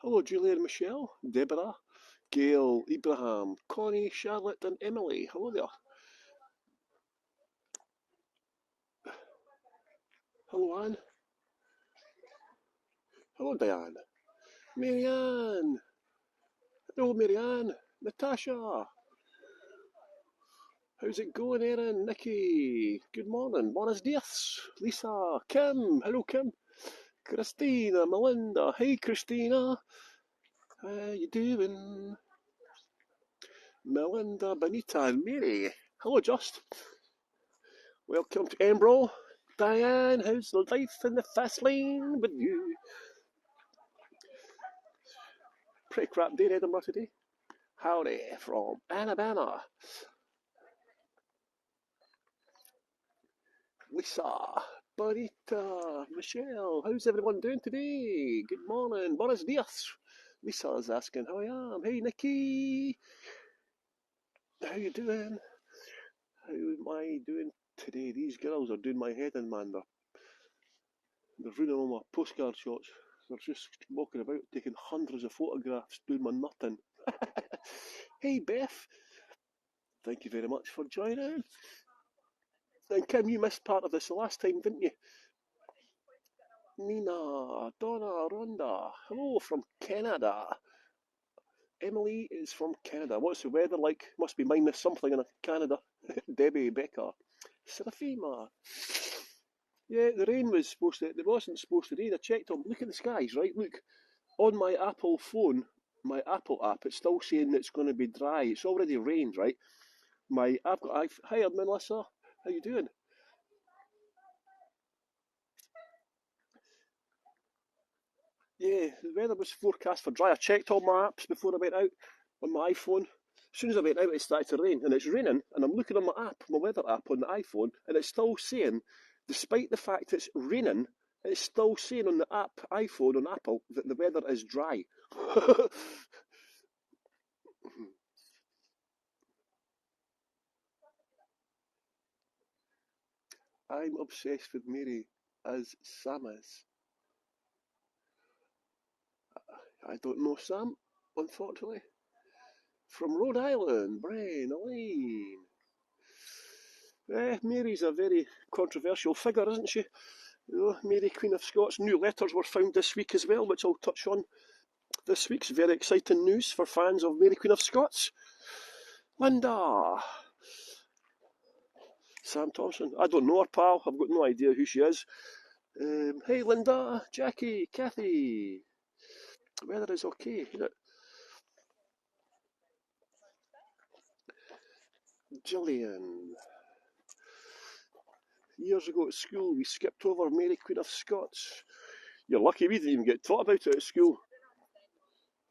Hello, Julia and Michelle, Deborah, Gail, Ibrahim, Connie, Charlotte, and Emily. Hello there. Hello, Anne. Hello, Diane. Marianne. Hello, Marianne. Natasha. How's it going, Erin? Nikki. Good morning. Buenos dias. Lisa. Kim. Hello, Kim. Christina. Melinda. Hey, Christina. How you doing? Melinda, Benita, and Mary. Hello, Just. Welcome to Embro. Diane, how's the life in the fast lane with you? Pretty crap day in Edinburgh today. Howdy from Alabama. Lisa, Bonita, Michelle, how's everyone doing today? Good morning, buenos dias. Lisa's asking how I am. Hey, Nikki, how you doing? How am I doing today? These girls are doing my head in, man. They're ruining all my postcard shots. They're just walking about, taking hundreds of photographs, doing my nothing. Hey, Beth. Thank you very much for joining. And Kim, you missed part of this the last time, didn't you? Nina, Donna, Rhonda. Hello from Canada. Emily is from Canada. What's the weather like? Must be minus something in Canada. Debbie, Becca, Seraphima. Yeah, the rain was supposed to. It wasn't supposed to rain. I checked on. Look at the skies, right? Look on my Apple phone, my Apple app. It's still saying it's going to be dry. It's already rained, right? Hi, Melissa. How you doing? Yeah, the weather was forecast for dry. I checked all my apps before I went out on my iPhone. As soon as I went out, it started to rain, and it's raining. And I'm looking on my app, my weather app on the iPhone, and it's still saying, despite the fact it's raining, it's still saying on the app, iPhone on Apple, that the weather is dry. I'm obsessed with Mary as Sam is. I don't know Sam, unfortunately. From Rhode Island, Brian, Elaine. Mary's a very controversial figure, isn't she? Mary, Queen of Scots. New letters were found this week as well, which I'll touch on. This week's very exciting news for fans of Mary, Queen of Scots. Linda. Sam Thompson. I don't know her, pal. I've got no idea who she is. Hey, Linda, Jackie, Kathy. The weather is okay, isn't it? Gillian. Years ago at school, we skipped over Mary, Queen of Scots. You're lucky we didn't even get taught about it at school.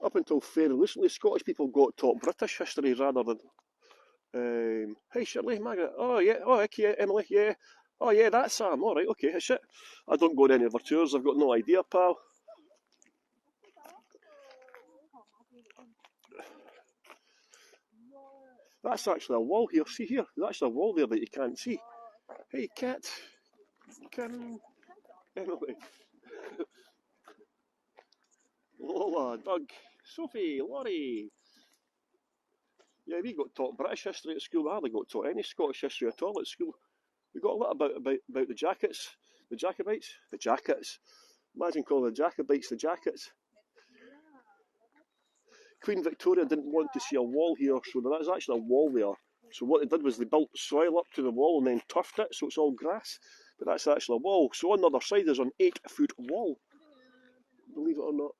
Up until fairly recently, Scottish people got taught British history rather than. Hey, Shirley, Margaret. Oh, yeah. Oh, okay, Emily, yeah. Oh, yeah, that's Sam. All right, okay, shit. I don't go on any of her tours. I've got no idea, pal. That's actually a wall here. See here? There's actually a wall there that you can't see. Hey, Cat. Kim. Emily. Lola. Doug. Sophie. Laurie. Yeah, we got taught British history at school. I hardly got taught any Scottish history at all at school. We got a lot about the jackets, the Jacobites, the jackets. Imagine calling the Jacobites the jackets. Queen Victoria didn't want to see a wall here, so there's actually a wall there. So what they did was they built soil up to the wall and then turfed it, so it's all grass. But that's actually a wall. So on the other side there's an 8-foot wall. Believe it or not.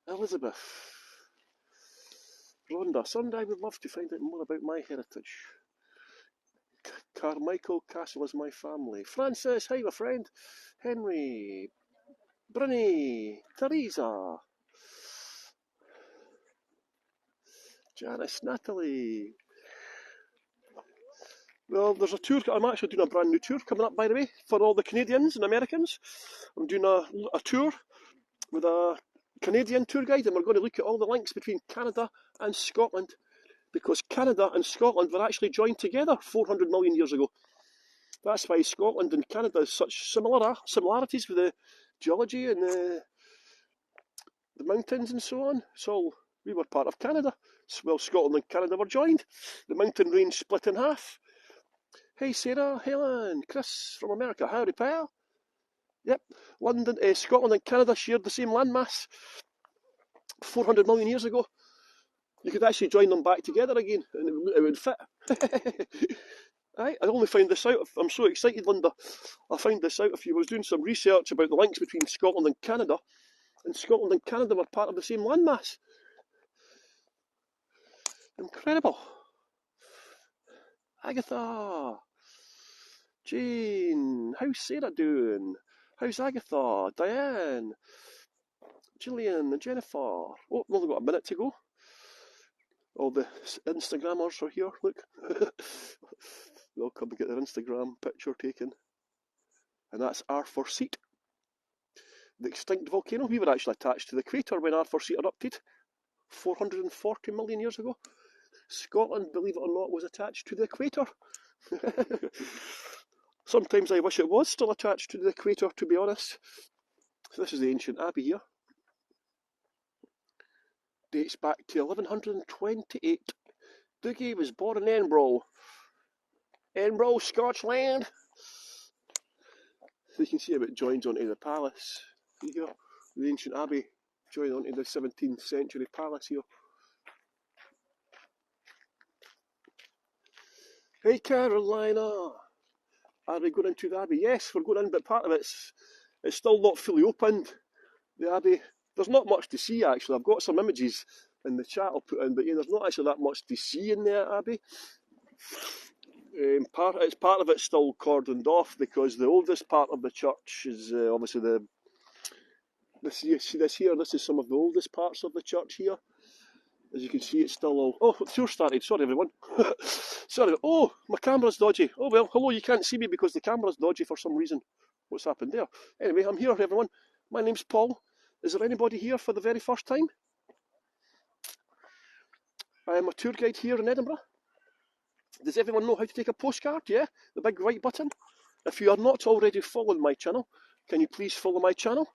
Elizabeth. Rhonda. Someday I would love to find out more about my heritage. Carmichael Castle is my family. Francis, hi my friend. Henry. Brunny. Teresa. Janice. Natalie. Well, there's a tour. I'm actually doing a brand new tour coming up, by the way, for all the Canadians and Americans. I'm doing a tour with a Canadian tour guide, and we're going to look at all the links between Canada and Scotland, because Canada and Scotland were actually joined together 400 million years ago. That's why Scotland and Canada has such similarities with the geology and the mountains and so on. We were part of Canada. Well, Scotland and Canada were joined. The mountain range split in half. Hey Sarah, Helen, Chris from America, howdy pal. Yep, Scotland and Canada shared the same landmass 400 million years ago. You could actually join them back together again and it would fit. I only found this out. I'm so excited, Linda. I found this out if you was doing some research about the links between Scotland and Canada were part of the same landmass. Incredible. Agatha, Jane, how's Sarah doing? How's Agatha, Diane, Gillian, and Jennifer? Oh, we've only got a minute to go. All the Instagrammers are here, look. They'll come and get their Instagram picture taken. And that's R4 the extinct volcano. We were actually attached to the equator when R4 erupted 440 million years ago. Scotland, believe it or not, was attached to the equator. Sometimes I wish it was still attached to the equator, to be honest. So this is the ancient abbey here. Dates back to 1128. Dougie was born in Edinburgh, Scotland. So you can see how it joins onto the palace. Here, the ancient abbey joins onto the 17th century palace here. Hey Carolina, are we going into the abbey? Yes, we're going in, but part of it's still not fully opened. The abbey, there's not much to see actually. I've got some images in the chat I'll put in, but yeah, there's not actually that much to see in the abbey. Part of it's still cordoned off because the oldest part of the church is obviously this is some of the oldest parts of the church here. As you can see, it's still all... Oh, it's yours started. Sorry, everyone. Sorry. Oh, my camera's dodgy. Oh, well, hello, you can't see me because the camera's dodgy for some reason. What's happened there? Anyway, I'm here, everyone. My name's Paul. Is there anybody here for the very first time? I am a tour guide here in Edinburgh. Does everyone know how to take a postcard? Yeah? The big white button. If you are not already following my channel, can you please follow my channel?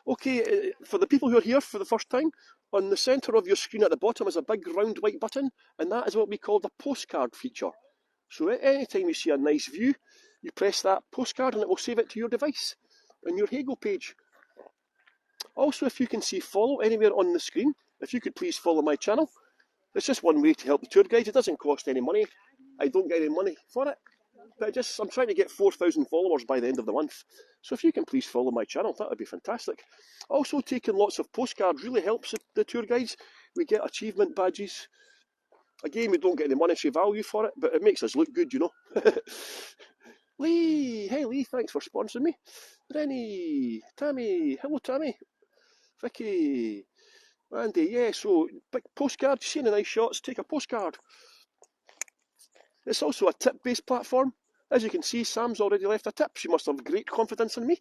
Okay, for the people who are here for the first time, on the centre of your screen at the bottom is a big round white button, and that is what we call the postcard feature. So anytime you see a nice view, you press that postcard and it will save it to your device on your Heygo page. Also, if you can see follow anywhere on the screen, if you could please follow my channel. It's just one way to help the tour guide. It doesn't cost any money. I don't get any money for it. But I'm trying to get 4,000 followers by the end of the month. So if you can please follow my channel, that would be fantastic. Also, taking lots of postcards really helps the tour guides. We get achievement badges. Again, we don't get any monetary value for it, but it makes us look good, you know. Lee, hey Lee, thanks for sponsoring me. Rennie, Tammy, hello Tammy. Vicky, Andy, yeah, so big postcard, you see any nice shots, take a postcard. It's also a tip-based platform. As you can see, Sam's already left a tip. She must have great confidence in me.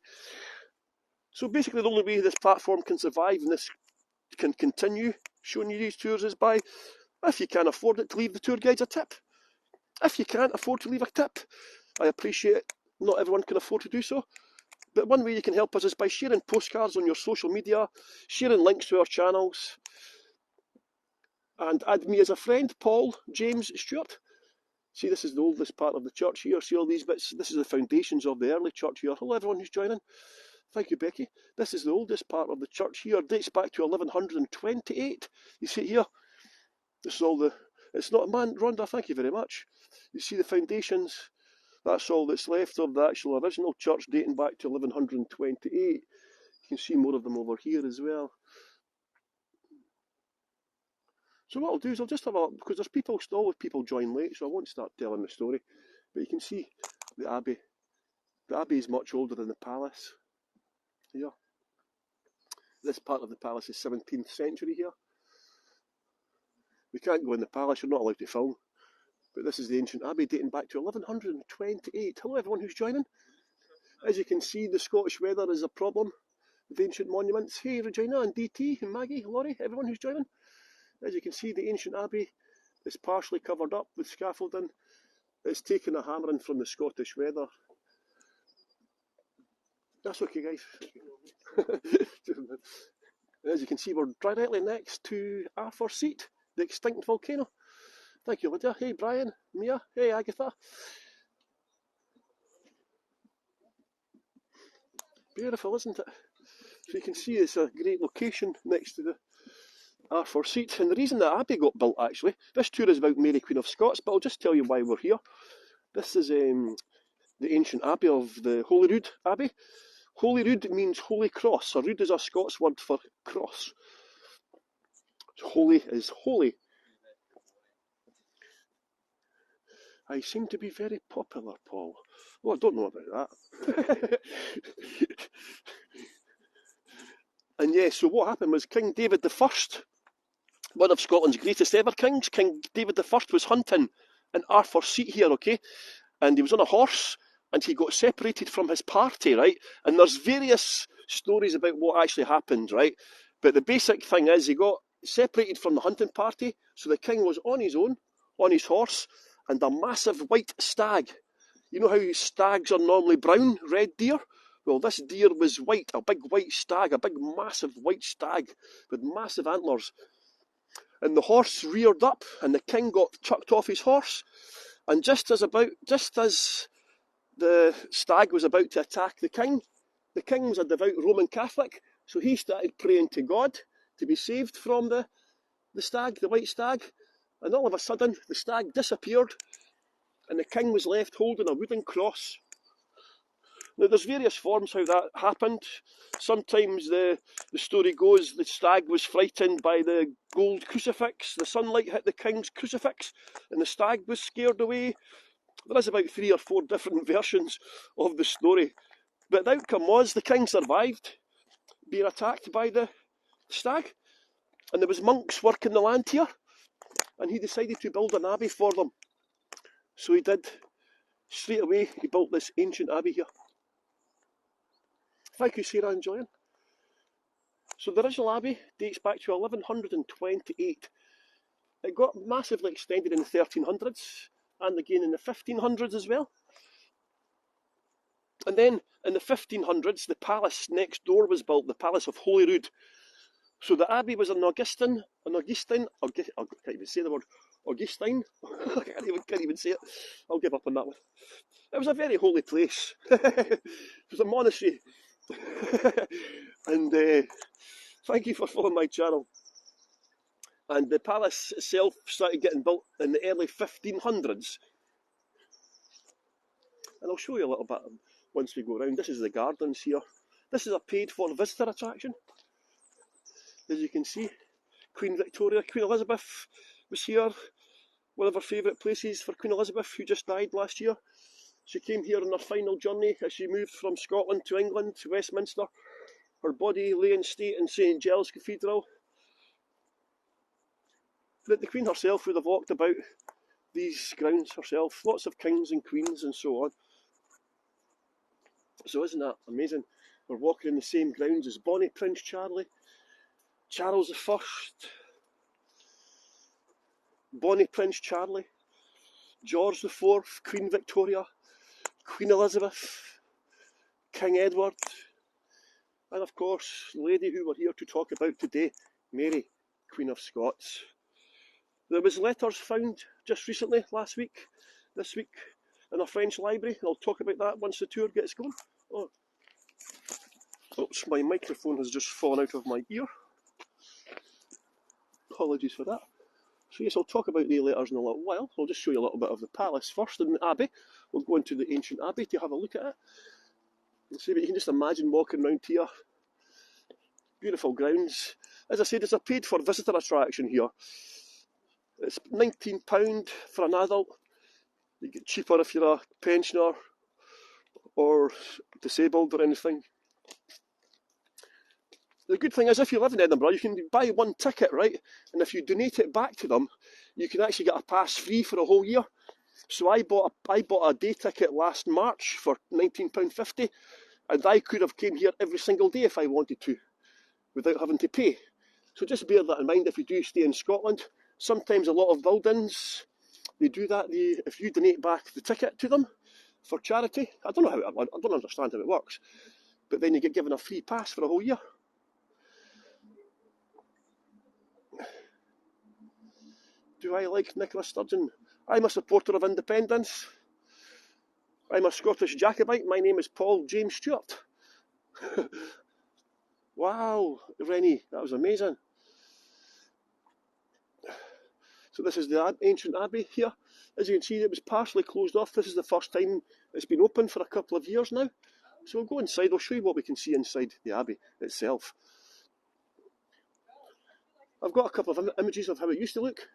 So basically the only way this platform can survive and this can continue showing you these tours is by, if you can afford it, to leave the tour guides a tip. If you can't afford to leave a tip, I appreciate it. Not everyone can afford to do so. But one way you can help us is by sharing postcards on your social media, sharing links to our channels, and add me as a friend, Paul James Stewart. See, this is the oldest part of the church here. See all these bits? This is the foundations of the early church here. Hello, everyone who's joining. Thank you, Becky. This is the oldest part of the church here. Dates back to 1128. You see it here? This is all the... It's not a man, Rhonda, thank you very much. You see the foundations? That's all that's left of the actual original church dating back to 1128. You can see more of them over here as well. So what I'll do is I'll just have a, because there's people, always people join late, so I won't start telling the story. But you can see the abbey. The abbey is much older than the palace. Here. This part of the palace is 17th century here. We can't go in the palace, you're not allowed to film. But this is the ancient abbey dating back to 1128. Hello everyone who's joining. As you can see, the Scottish weather is a problem with ancient monuments. Hey Regina and DT and Maggie, Laurie, everyone who's joining. As you can see, the ancient abbey is partially covered up with scaffolding. It's taking a hammering from the Scottish weather. That's okay, guys. As you can see, we're directly next to Aberforsett, the extinct volcano. Thank you, Lydia. Hey, Brian, Mia. Hey, Agatha. Beautiful, isn't it? So you can see it's a great location next to the Aberforsett. And the reason that Abbey got built, actually, this tour is about Mary, Queen of Scots, but I'll just tell you why we're here. This is the ancient abbey of the Holyrood Abbey. Holyrood means holy cross. So rood is a Scots word for cross. Holy is holy. I seem to be very popular, Paul. Oh, I don't know about that. And yeah, so what happened was King David I, one of Scotland's greatest ever kings, King David I was hunting in Aberforsett here, okay? And he was on a horse, and he got separated from his party, right? And there's various stories about what actually happened, right? But the basic thing is he got separated from the hunting party, so the king was on his own, on his horse, and a massive white stag. You know how stags are normally brown, red deer? Well, this deer was white, a big white stag, a big massive white stag with massive antlers. And the horse reared up, and the king got chucked off his horse. And just as the stag was about to attack the king was a devout Roman Catholic, so he started praying to God to be saved from the stag, the white stag. And all of a sudden, the stag disappeared, and the king was left holding a wooden cross. Now, there's various forms how that happened. Sometimes the story goes the stag was frightened by the gold crucifix. The sunlight hit the king's crucifix, and the stag was scared away. There is about 3 or 4 different versions of the story. But the outcome was the king survived being attacked by the stag. And there was monks working the land here, and he decided to build an abbey for them. So he did. Straight away, he built this ancient abbey here. Thank you, Sarah and Joanne. So the original abbey dates back to 1128. It got massively extended in the 1300s, and again in the 1500s as well. And then in the 1500s, the palace next door was built, the Palace of Holyrood. So the abbey was an Augustine, I can't even say the word, Augustine. I can't even say it. I'll give up on that one. It was a very holy place. It was a monastery. And thank you for following my channel. And the palace itself started getting built in the early 1500s. And I'll show you a little bit once we go around. This is the gardens here. This is a paid-for visitor attraction. As you can see, Queen Victoria, Queen Elizabeth was here. One of her favourite places for Queen Elizabeth, who just died last year. She came here on her final journey as she moved from Scotland to England, to Westminster. Her body lay in state in St Giles Cathedral. But the Queen herself would have walked about these grounds herself. Lots of kings and queens and so on. So isn't that amazing? We're walking in the same grounds as Bonnie Prince Charlie, Charles I, Bonnie Prince Charlie, George IV, Queen Victoria, Queen Elizabeth, King Edward, and of course, the lady who we're here to talk about today, Mary, Queen of Scots. There was letters found just recently, this week, in a French library. I'll talk about that once the tour gets going. Oops, my microphone has just fallen out of my ear. Apologies for that. So yes, I'll talk about the letters in a little while. I'll just show you a little bit of the palace first and the abbey. We'll go into the ancient abbey to have a look at it. And see, but you can just imagine walking around here. Beautiful grounds. As I said, it's a paid-for visitor attraction here. It's £19 for an adult. You get cheaper if you're a pensioner or disabled or anything. The good thing is, if you live in Edinburgh, you can buy one ticket, right? And if you donate it back to them, you can actually get a pass free for a whole year. So I bought a day ticket last March for £19.50, and I could have came here every single day if I wanted to, without having to pay. So just bear that in mind if you do stay in Scotland. Sometimes a lot of buildings they do that. If you donate back the ticket to them for charity, I don't know how. I don't understand how it works, but then you get given a free pass for a whole year. Do I like Nicola Sturgeon? I'm a supporter of independence. I'm a Scottish Jacobite. My name is Paul James Stewart. Wow, Rennie, that was amazing. So this is the ancient abbey here. As you can see, it was partially closed off. This is the first time it's been open for a couple of years now. So we'll go inside. I'll show you what we can see inside the abbey itself. I've got a couple of images of how it used to look.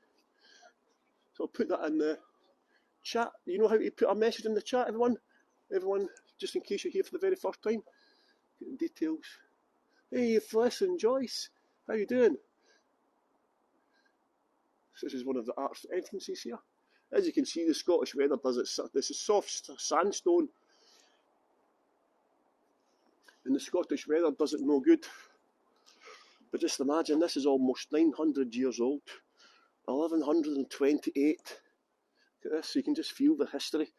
So I'll put that in the chat. You know how to put a message in the chat, everyone? Everyone, just in case you're here for the very first time. Details. Hey, Phyllis and Joyce. How you doing? This is one of the arch entrances here. As you can see, the Scottish weather does it. This is soft sandstone. And the Scottish weather does it no good. But just imagine, this is almost 900 years old. 1128. Look at this, so you can just feel the history.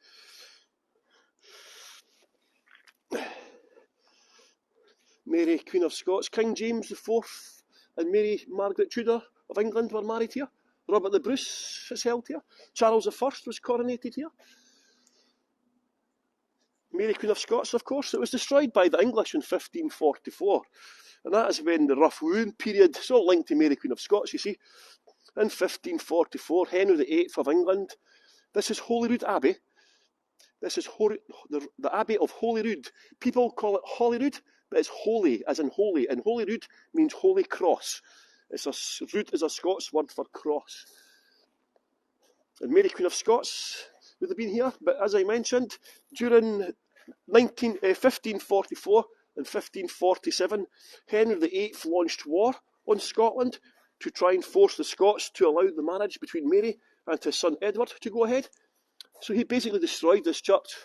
Mary, Queen of Scots. King James IV and Mary Margaret Tudor of England were married here. Robert the Bruce is held here. Charles I was coronated here. Mary, Queen of Scots, of course. It was destroyed by the English in 1544. And that is when the rough wooing period, it's all linked to Mary, Queen of Scots, you see. In 1544, Henry VIII of England. This is Holyrood Abbey. This is the Abbey of Holyrood. People call it Holyrood, but it's holy, as in holy. And Holyrood means Holy Cross. Rood is a Scots word for cross. And Mary, Queen of Scots would have been here, but as I mentioned, during 1544 and 1547, Henry VIII launched war on Scotland to try and force the Scots to allow the marriage between Mary and his son Edward to go ahead. So he basically destroyed this church.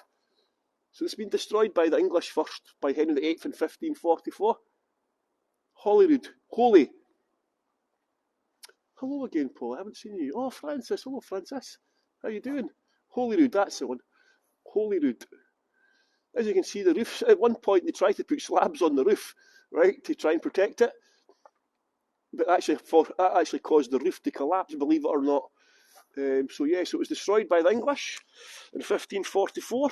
So it's been destroyed by the English first, by Henry VIII in 1544. Holyrood, holy. Hello again, Paul. I haven't seen you. Oh, Francis. Hello, Francis. How you doing? Holyrood, that's the one. Holyrood. As you can see, the roofs, at one point they tried to put slabs on the roof, right, to try and protect it. But that actually caused the roof to collapse, believe it or not. So yes, it was destroyed by the English in 1544.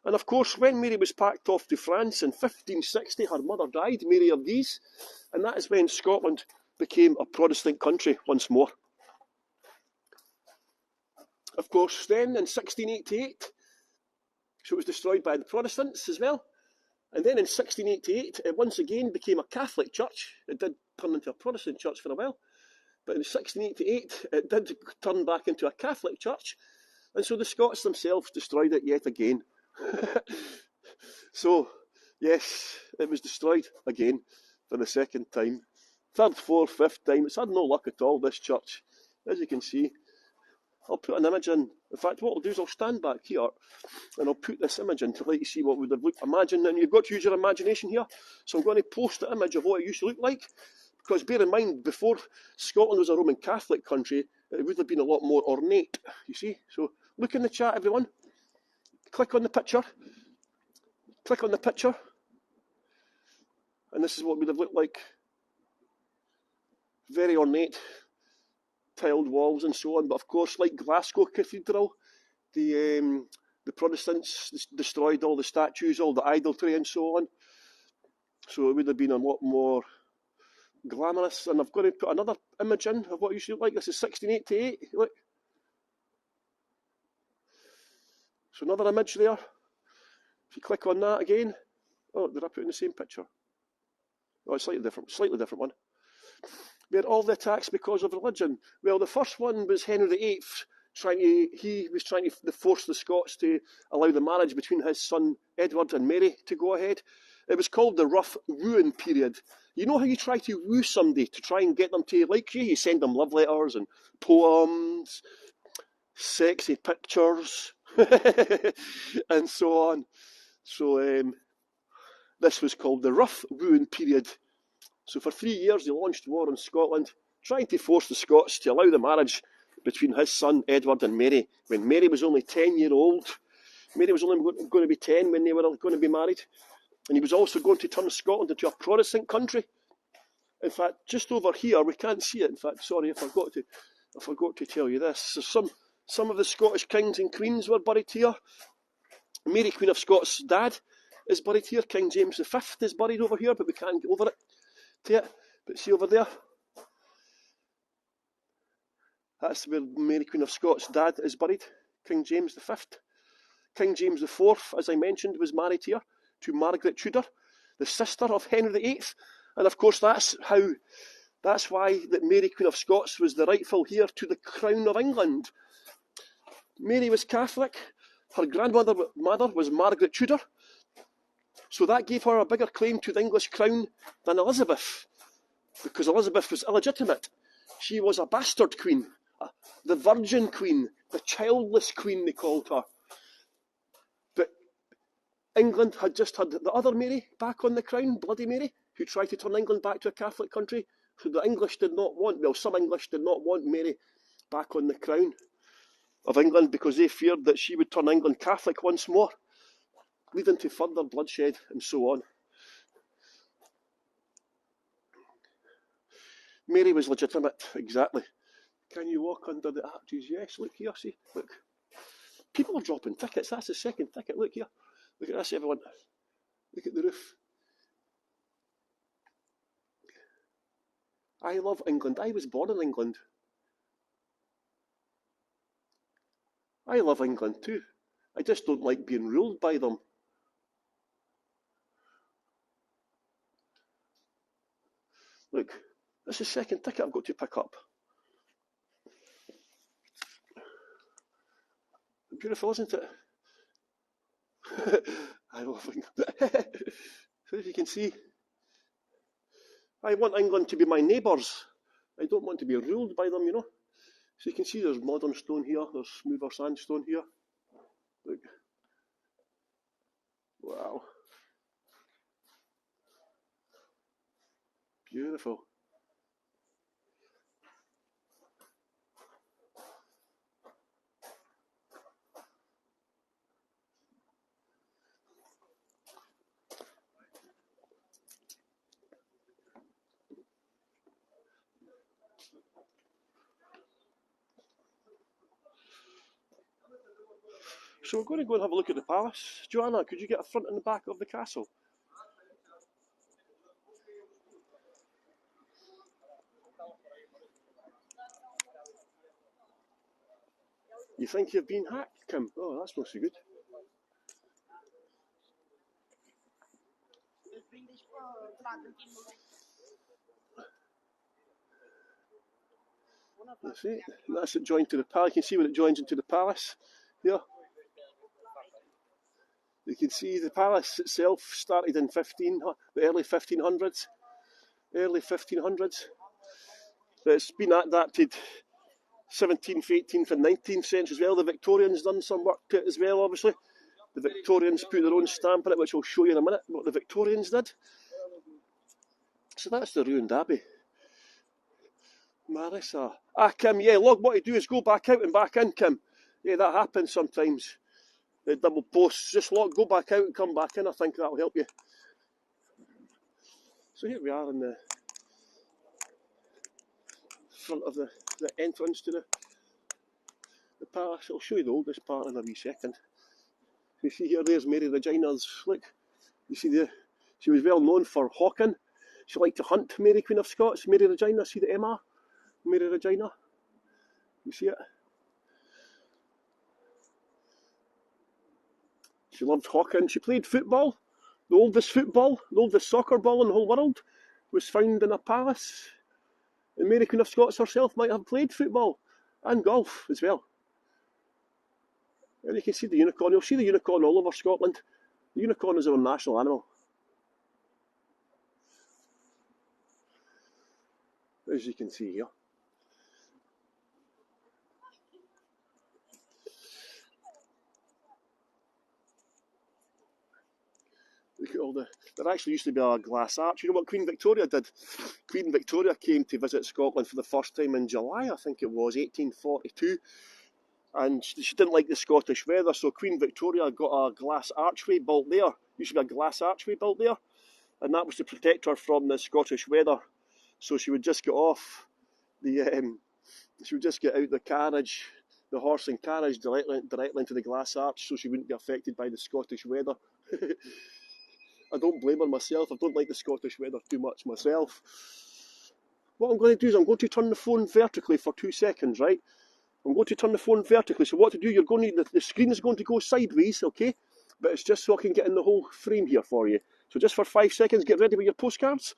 And of course, when Mary was packed off to France in 1560, her mother died, Mary of Guise. And that is when Scotland became a Protestant country once more. Of course, then in 1688, so it was destroyed by the Protestants as well. And then in 1688, it once again became a Catholic church. It did turn into a Protestant church for a while. But in 1688, it did turn back into a Catholic church. And so the Scots themselves destroyed it yet again. So, yes, it was destroyed again for the second time. Third, fourth, fifth time. It's had no luck at all, this church. As you can see, I'll put an image in. In fact, what I'll do is I'll stand back here and I'll put this image in to let you see what would have looked. Imagine, and you've got to use your imagination here. So I'm going to post the image of what it used to look like. Because bear in mind, before Scotland was a Roman Catholic country, it would have been a lot more ornate, you see. So look in the chat, everyone. Click on the picture. Click on the picture. And this is what it would have looked like. Very ornate, tiled walls and so on. But of course, like Glasgow Cathedral, the Protestants destroyed all the statues, all the idolatry and so on. So it would have been a lot more glamorous. And I've got to put another image in of what it used to look like. This is 1688. Look. So another image there. If you click on that again. Oh, did I put in the same picture? Oh, it's slightly different one. Where all the attacks because of religion. Well, the first one was Henry VIII he was trying to force the Scots to allow the marriage between his son Edward and Mary to go ahead. It was called the rough wooing period. You know how you try to woo somebody to try and get them to like you? You send them love letters and poems, sexy pictures, and so on. So this was called the rough wooing period. So for 3 years they launched war on Scotland, trying to force the Scots to allow the marriage between his son Edward and Mary, when Mary was only 10-year-old. Mary was only going to be 10 when they were going to be married. And he was also going to turn Scotland into a Protestant country. In fact, just over here, we can't see it. In fact, sorry, I forgot to tell you this. So some of the Scottish kings and queens were buried here. Mary, Queen of Scots' dad, is buried here. King James V is buried over here, but we can't get over it to it. But see over there, that's where Mary, Queen of Scots' dad is buried. King James V. King James IV, as I mentioned, was married here to Margaret Tudor, the sister of Henry VIII. And of course, that's why that Mary, Queen of Scots, was the rightful heir to the crown of England. Mary was Catholic. Her grandmother was Margaret Tudor. So that gave her a bigger claim to the English crown than Elizabeth, because Elizabeth was illegitimate. She was a bastard queen, the virgin queen, the childless queen, they called her. But England had just had the other Mary back on the crown, Bloody Mary, who tried to turn England back to a Catholic country. So the English did not want, well, some English did not want Mary back on the crown of England because they feared that she would turn England Catholic once more, leading to further bloodshed and so on. Mary was legitimate, exactly. Can you walk under the arches? Yes, look here, see, look. People are dropping tickets, that's the second ticket, look here. Look at this, everyone. Look at the roof. I love England. I was born in England. I love England too. I just don't like being ruled by them. Look, that's the second ticket I've got to pick up. Beautiful, isn't it? I love England. So as you can see, I want England to be my neighbours. I don't want to be ruled by them, you know. So you can see there's modern stone here, there's smoother sandstone here. Look. Wow. Beautiful. So we're going to go and have a look at the palace. Joanna, could you get a front and the back of the castle? You think you've been hacked, Kim? Oh, that's not so good. That's it. That's it joined to the palace. You can see when it joins into the palace here. You can see the palace itself started in the early 1500s. Early 1500s. But it's been adapted 17th, 18th and 19th century as well. The Victorians done some work to it as well, obviously. The Victorians put their own stamp on it, which I'll show you in a minute, what the Victorians did. So that's the ruined abbey. Marissa. Kim, yeah, look, what you do is go back out and back in, Kim. Yeah, that happens sometimes. The double posts, just go back out and come back in. I think that'll help you. So here we are in the front of the entrance to the palace. I'll show you the oldest part in a wee second. You see here, there's Mary Regina's, look, you see she was well known for hawking. She liked to hunt, Mary Queen of Scots, Mary Regina, see the Emma? Mary Regina, you see it? She loved hawking, she played football. The oldest soccer ball in the whole world was found in a palace. And Mary Queen of Scots herself might have played football and golf as well. And you can see the unicorn. You'll see the unicorn all over Scotland. The unicorn is our national animal. As you can see here. Look at all there actually used to be a glass arch. You know what Queen Victoria did? Queen Victoria came to visit Scotland for the first time in July, I think it was, 1842. And she didn't like the Scottish weather, so Queen Victoria got a glass archway built there. Used to be a glass archway built there. And that was to protect her from the Scottish weather. So she would just get off she would just get out the carriage, the horse and carriage directly into the glass arch, so she wouldn't be affected by the Scottish weather. I don't blame her myself. I don't like the Scottish weather too much myself. What I'm going to do is I'm going to turn the phone vertically for 2 seconds, right? I'm going to turn the phone vertically. So what to do, you're going to, the screen is going to go sideways, okay? But it's just so I can get in the whole frame here for you. So just for 5 seconds, get ready with your postcards.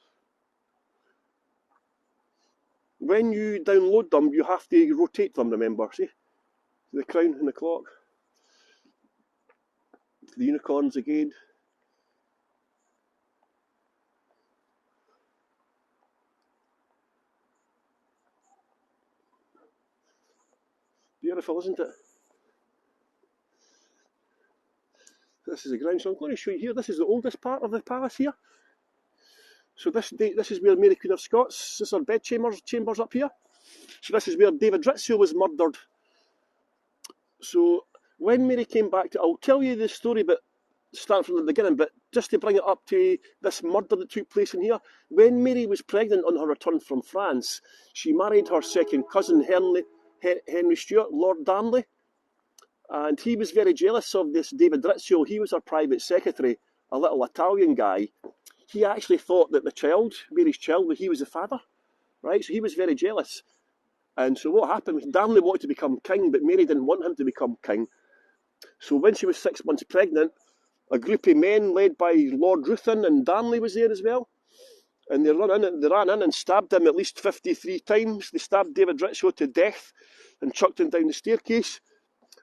When you download them, you have to rotate them, remember, see? The crown and the clock. The unicorns again. Beautiful, isn't it? This is the ground, so I'm going to show you here. This is the oldest part of the palace here. So this is where Mary Queen of Scots, this is her bed chambers up here. So this is where David Rizzio was murdered. So when Mary came back I'll tell you the story, but start from the beginning, but just to bring it up to this murder that took place in here. When Mary was pregnant on her return from France, she married her second cousin, Henry Stuart, Lord Darnley. And he was very jealous of this David Rizzio. He was her private secretary, a little Italian guy. He actually thought that the child, Mary's child, that he was the father, right? So he was very jealous. And so what happened was Darnley wanted to become king, but Mary didn't want him to become king. So when she was 6 months pregnant, a group of men led by Lord Ruthven and Darnley was there as well. And they ran in and stabbed him at least 53 times. They stabbed David Rizzio to death and chucked him down the staircase.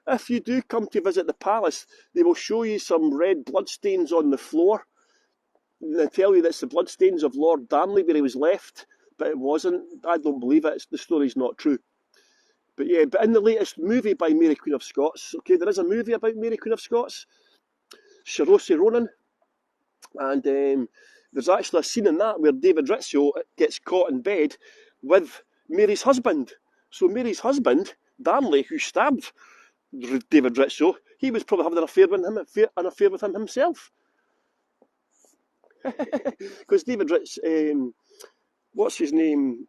If you do come to visit the palace, they will show you some red bloodstains on the floor. They tell you that's the bloodstains of Lord Darnley where he was left, but it wasn't. I don't believe it. The story's not true. But yeah, but in the latest movie by Mary Queen of Scots, okay, there is a movie about Mary Queen of Scots, Saoirse Ronan, and there's actually a scene in that where David Rizzio gets caught in bed with Mary's husband. So Mary's husband, Darnley, who stabbed David Rizzio, he was probably having an affair with him himself. Because David Rizzio, what's his name,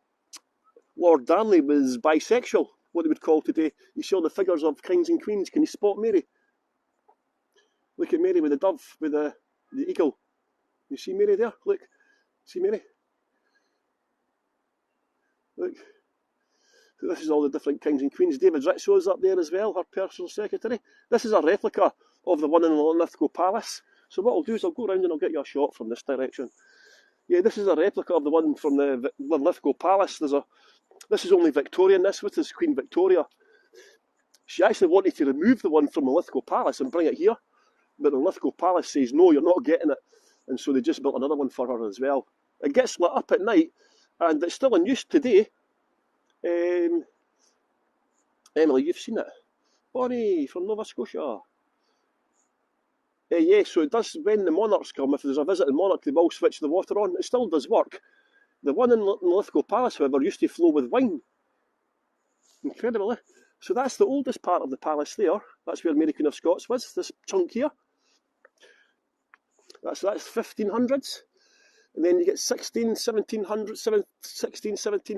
Lord Darnley was bisexual, what they would call today. You saw the figures of kings and queens. Can you spot Mary? Look at Mary with the dove, with the eagle. You see Mary there? Look. See Mary? Look. So this is all the different kings and queens. David Rizzio is up there as well, her personal secretary. This is a replica of the one in Linlithgow Palace. So what I'll do is I'll go around and I'll get you a shot from this direction. Yeah, this is a replica of the one from the Linlithgow Palace. This is only Victorian. This is Queen Victoria. She actually wanted to remove the one from the Linlithgow Palace and bring it here, but the Linlithgow Palace says, no, you're not getting it. And so they just built another one for her as well. It gets lit up at night, and it's still in use today. Emily, you've seen it. Bonnie from Nova Scotia. Yeah, so it does, when the monarchs come, if there's a visiting monarch, they will switch the water on. It still does work. The one in Linlithgow Palace, however, used to flow with wine. Incredible, eh? So that's the oldest part of the palace there. That's where Mary Queen of Scots was, this chunk here. That's 1500s. And then you get 17th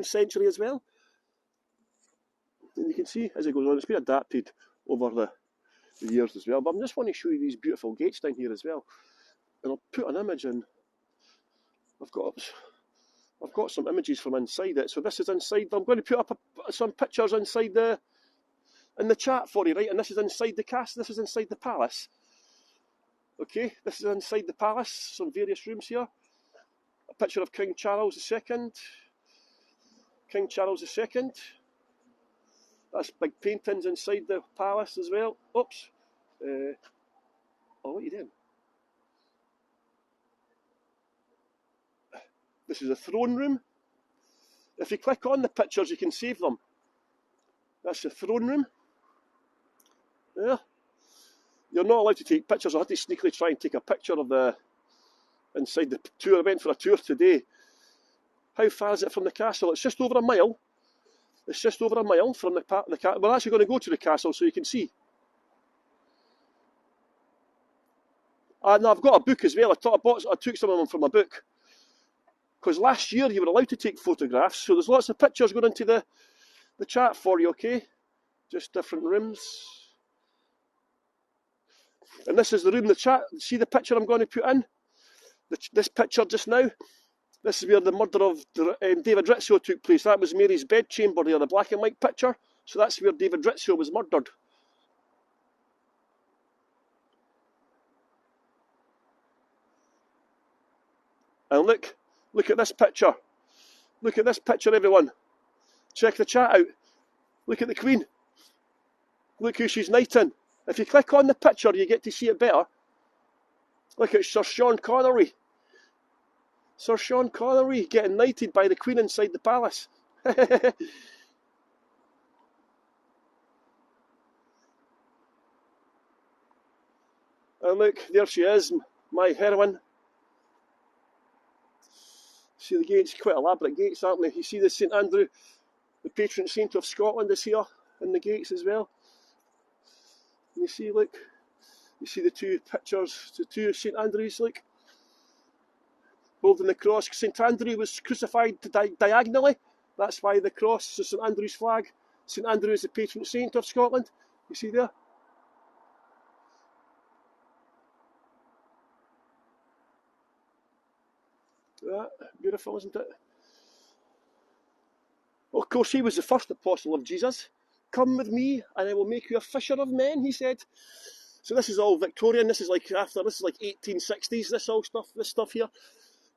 century as well. And you can see, as it goes on, it's been adapted over the years as well. But I just want to show you these beautiful gates down here as well. And I'll put an image in. I've got some images from inside it. So this is inside. I'm going to put up some pictures inside in the chat for you, right? And this is inside the castle. This is inside the palace. Okay, this is inside the palace. Some various rooms here. A picture of King Charles II. King Charles II. That's big paintings inside the palace as well. Oops. Oh, what are you doing? This is a throne room. If you click on the pictures, you can save them. That's the throne room. Yeah. You're not allowed to take pictures. I had to sneakily try and take a picture of the inside the tour. I went for a tour today. How far is it from the castle? It's just over a mile. It's just over a mile from the castle. We're actually going to go to the castle so you can see. And I've got a book as well. I took some of them from a book. Because last year you were allowed to take photographs, so there's lots of pictures going into the chat for you, okay? Just different rooms. And this is the room, the chat. See the picture I'm going to put in? This picture just now? This is where the murder of David Rizzio took place. That was Mary's bedchamber there, the black and white picture. So that's where David Rizzio was murdered. And look at this picture. Look at this picture, everyone. Check the chat out. Look at the Queen. Look who she's knighting. If you click on the picture, you get to see it better. Look at Sir Sean Connery. Sir Sean Connery getting knighted by the Queen inside the palace. And look, there she is, my heroine. See the gates, quite elaborate gates, aren't they? You see the St Andrew, the patron saint of Scotland is here in the gates as well. And you see, look, you see the two pictures, the two St Andrews, look, holding the cross. St Andrew was crucified diagonally. That's why the cross is St Andrew's flag. St Andrew is the patron saint of Scotland. You see there? That beautiful, isn't it? Well, of course, he was the first apostle of Jesus. Come with me, and I will make you a fisher of men, he said. So this is all Victorian. This is like 1860s. This stuff here.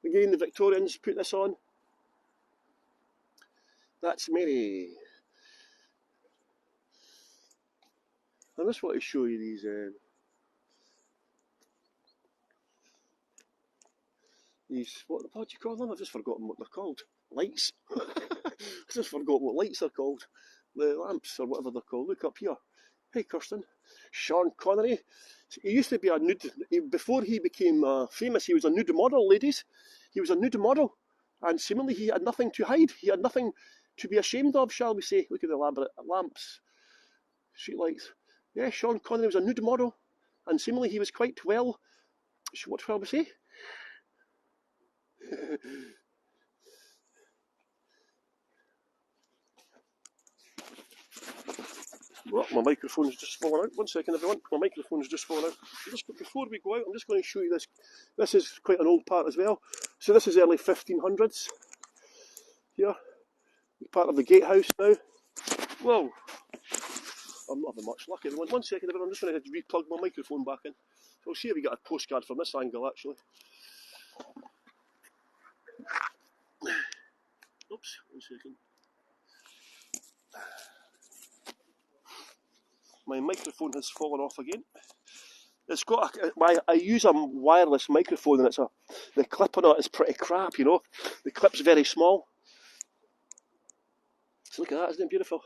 Again, the Victorians put this on. That's Mary. I just want to show you these, what do you call them? I've just forgotten what they're called. Lights. I just forgot what lights are called. The lamps or whatever they're called. Look up here. Hey, Kirsten. Sean Connery. He used to be a nude. Before he became famous, he was a nude model, ladies. He was a nude model. And seemingly he had nothing to hide. He had nothing to be ashamed of, shall we say. Look at the elaborate lamps. Street lights. Yeah, Sean Connery was a nude model. And seemingly he was quite well, what shall we say? Well, my microphone's just fallen out. 1 second, everyone. My microphone's just fallen out. Before we go out, I'm just going to show you this. This is quite an old part as well. So this is early 1500s. Here. Part of the gatehouse now. Whoa. I'm not having much luck, everyone. 1 second, everyone. I'm just going to replug my microphone back in. So we'll see if we get a postcard from this angle, actually. Oops, 1 second. My microphone has fallen off again. It's got I use a wireless microphone, and the clip on it is pretty crap, you know. The clip's very small. So look at that, isn't it beautiful?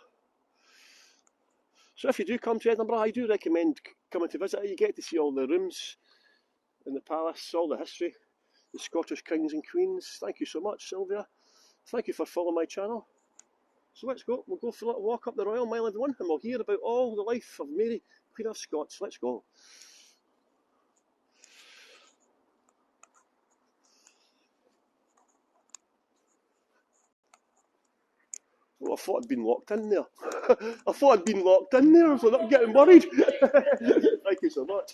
So if you do come to Edinburgh, I do recommend coming to visit. You get to see all the rooms in the palace, all the history, the Scottish kings and queens. Thank you so much, Sylvia. Thank you for following my channel. So let's go. We'll go for a little walk up the Royal Mile, everyone, and we'll hear about all the life of Mary, Queen of Scots. Let's go. Well, I thought I'd been locked in there. I thought I'd been locked in there, so I'm getting worried. Thank you so much.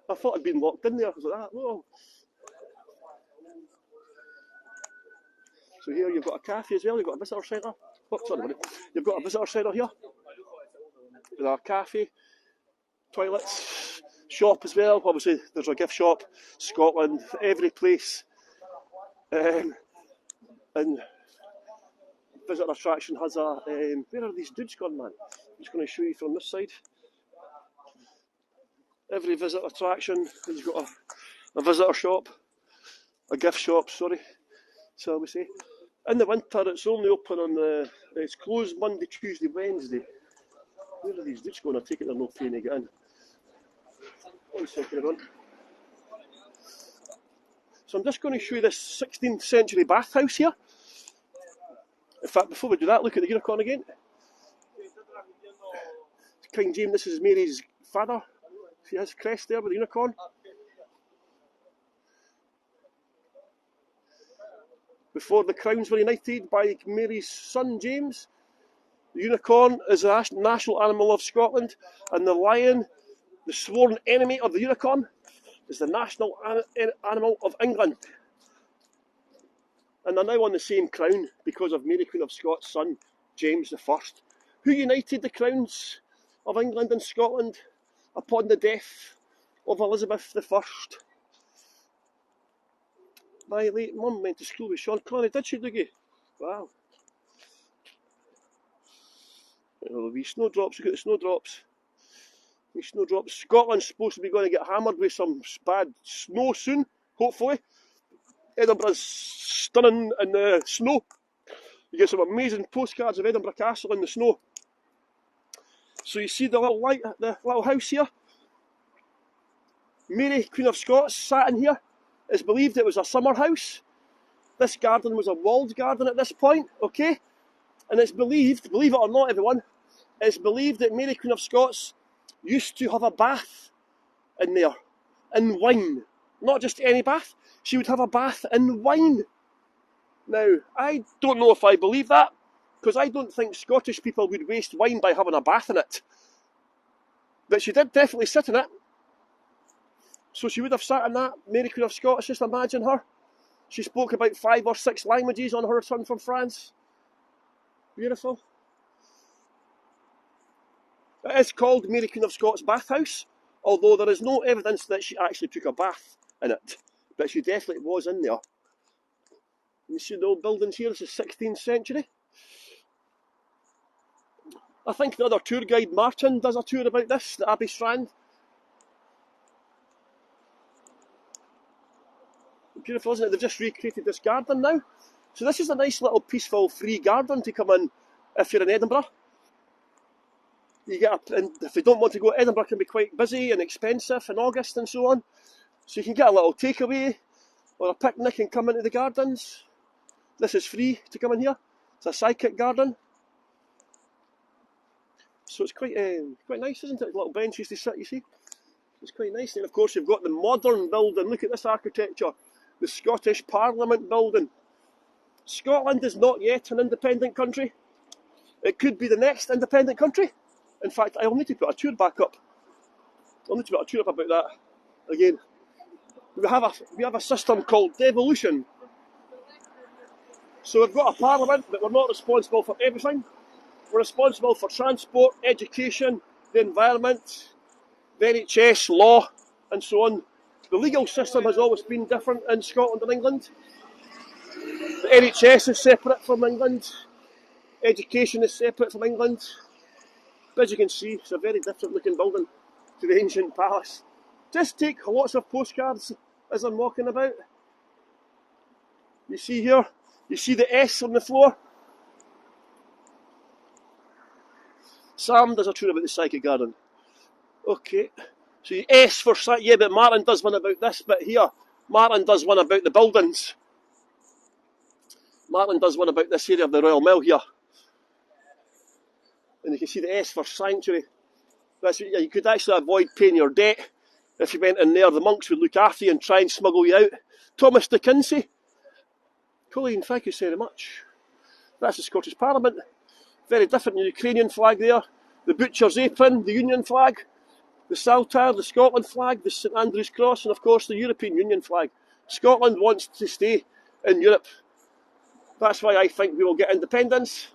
I thought I'd been locked in there. I was like, whoa. So here you've got a cafe as well. You've got a visitor centre. Oh, sorry, buddy. You've got a visitor centre here. With a cafe, toilets, shop as well. Obviously, there's a gift shop. Scotland, every place. And visitor attraction has a. Where are these dudes gone, man? I'm just going to show you from this side. Every visitor attraction has got a visitor shop, a gift shop, sorry, shall we say. In the winter, it's only open on it's closed Monday, Tuesday, Wednesday. Where are these dudes going? I take it they're not paying to get in. 1 second, everyone. So I'm just going to show you this 16th century bathhouse here. In fact, before we do that, look at the unicorn again. King James, this is Mary's father. See his crest there with the unicorn. Before the crowns were united by Mary's son James, the unicorn is the national animal of Scotland, and the lion, the sworn enemy of the unicorn, is the national animal of England. And they're now on the same crown because of Mary Queen of Scots' son, James I, who united the crowns of England and Scotland upon the death of Elizabeth I. My late mum went to school with Sean Connery, did she, Dougie? Wow. Oh, wee snowdrops, look at the snowdrops. Wee snowdrops. Scotland's supposed to be going to get hammered with some bad snow soon, hopefully. Edinburgh's stunning in the snow. You get some amazing postcards of Edinburgh Castle in the snow. So you see the little house here? Mary, Queen of Scots, sat in here. It's believed it was a summer house. This garden was a walled garden at this point, okay? And it's believed, believe it or not everyone, it's believed that Mary, Queen of Scots used to have a bath in there, in wine. Not just any bath, she would have a bath in wine. Now, I don't know if I believe that, because I don't think Scottish people would waste wine by having a bath in it. But she did definitely sit in it. So she would have sat in that, Mary Queen of Scots, just imagine her. She spoke about 5 or 6 languages on her return from France. Beautiful. It is called Mary Queen of Scots Bathhouse, although there is no evidence that she actually took a bath in it. But she definitely was in there. You see the old buildings here, this is 16th century. I think the other tour guide, Martin, does a tour about this, the Abbey Strand. Beautiful, isn't it? They've just recreated this garden now. So this is a nice little peaceful free garden to come in if you're in Edinburgh. You get and if you don't want to go, Edinburgh can be quite busy and expensive in August and so on. So you can get a little takeaway or a picnic and come into the gardens. This is free to come in here. It's a psychic garden. So it's quite nice, isn't it? Little benches to sit, you see. It's quite nice. And of course you've got the modern building. Look at this architecture. The Scottish Parliament building. Scotland is not yet an independent country. It could be the next independent country. In fact, I'll need to put a tour back up. I'll need to put a tour up about that again. We have a system called devolution. So we've got a parliament, but we're not responsible for everything. We're responsible for transport, education, the environment, the NHS, law, and so on. The legal system has always been different in Scotland and England. The NHS is separate from England. Education is separate from England. But as you can see, it's a very different looking building to the ancient palace. Just take lots of postcards as I'm walking about. You see here, you see the S on the floor. Sam does a tour about the psychic garden. Okay, so the S for yeah, but Martin does one about this bit here. Martin does one about the buildings. Martin does one about this area of the Royal Mile here. And you can see the S for sanctuary. You could actually avoid paying your debt if you went in there. The monks would look after you and try and smuggle you out. Thomas de Quincey. Colleen, thank you very much. That's the Scottish Parliament. Very different. The Ukrainian flag there. The butcher's apron, the Union flag. The Saltire, the Scotland flag, the St Andrew's Cross, and of course the European Union flag. Scotland wants to stay in Europe. That's why I think we will get independence,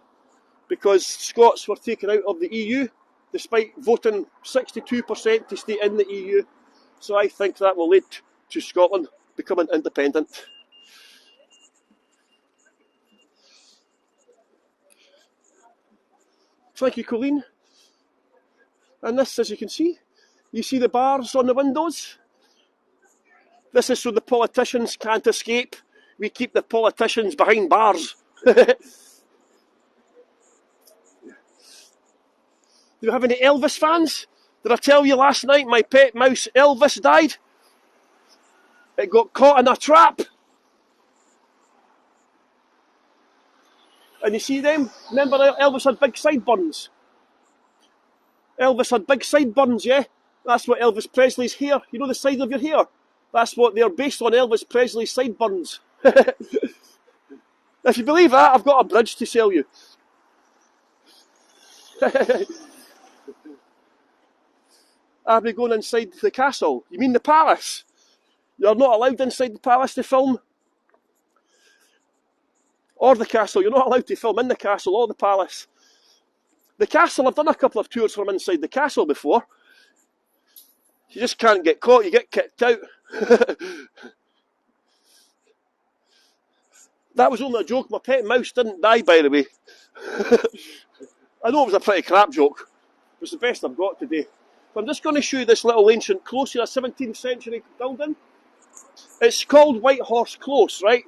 because Scots were taken out of the EU, despite voting 62% to stay in the EU. So I think that will lead to Scotland becoming independent. Thank you, Colleen. And this, as you can see, you see the bars on the windows? This is so the politicians can't escape. We keep the politicians behind bars. Do you have any Elvis fans? Did I tell you last night my pet mouse Elvis died? It got caught in a trap. And you see them? Remember Elvis had big sideburns? Elvis had big sideburns, yeah? That's what Elvis Presley's hair, you know the side of your hair? That's what they're based on, Elvis Presley's sideburns. If you believe that, I've got a bridge to sell you. Are we going inside the castle? You mean the palace? You're not allowed inside the palace to film. Or the castle. You're not allowed to film in the castle or the palace. The castle, I've done a couple of tours from inside the castle before. You just can't get caught, you get kicked out. That was only a joke. My pet mouse didn't die, by the way. I know it was a pretty crap joke. It was the best I've got today. So I'm just going to show you this little ancient close here, a 17th century building. It's called White Horse Close, right?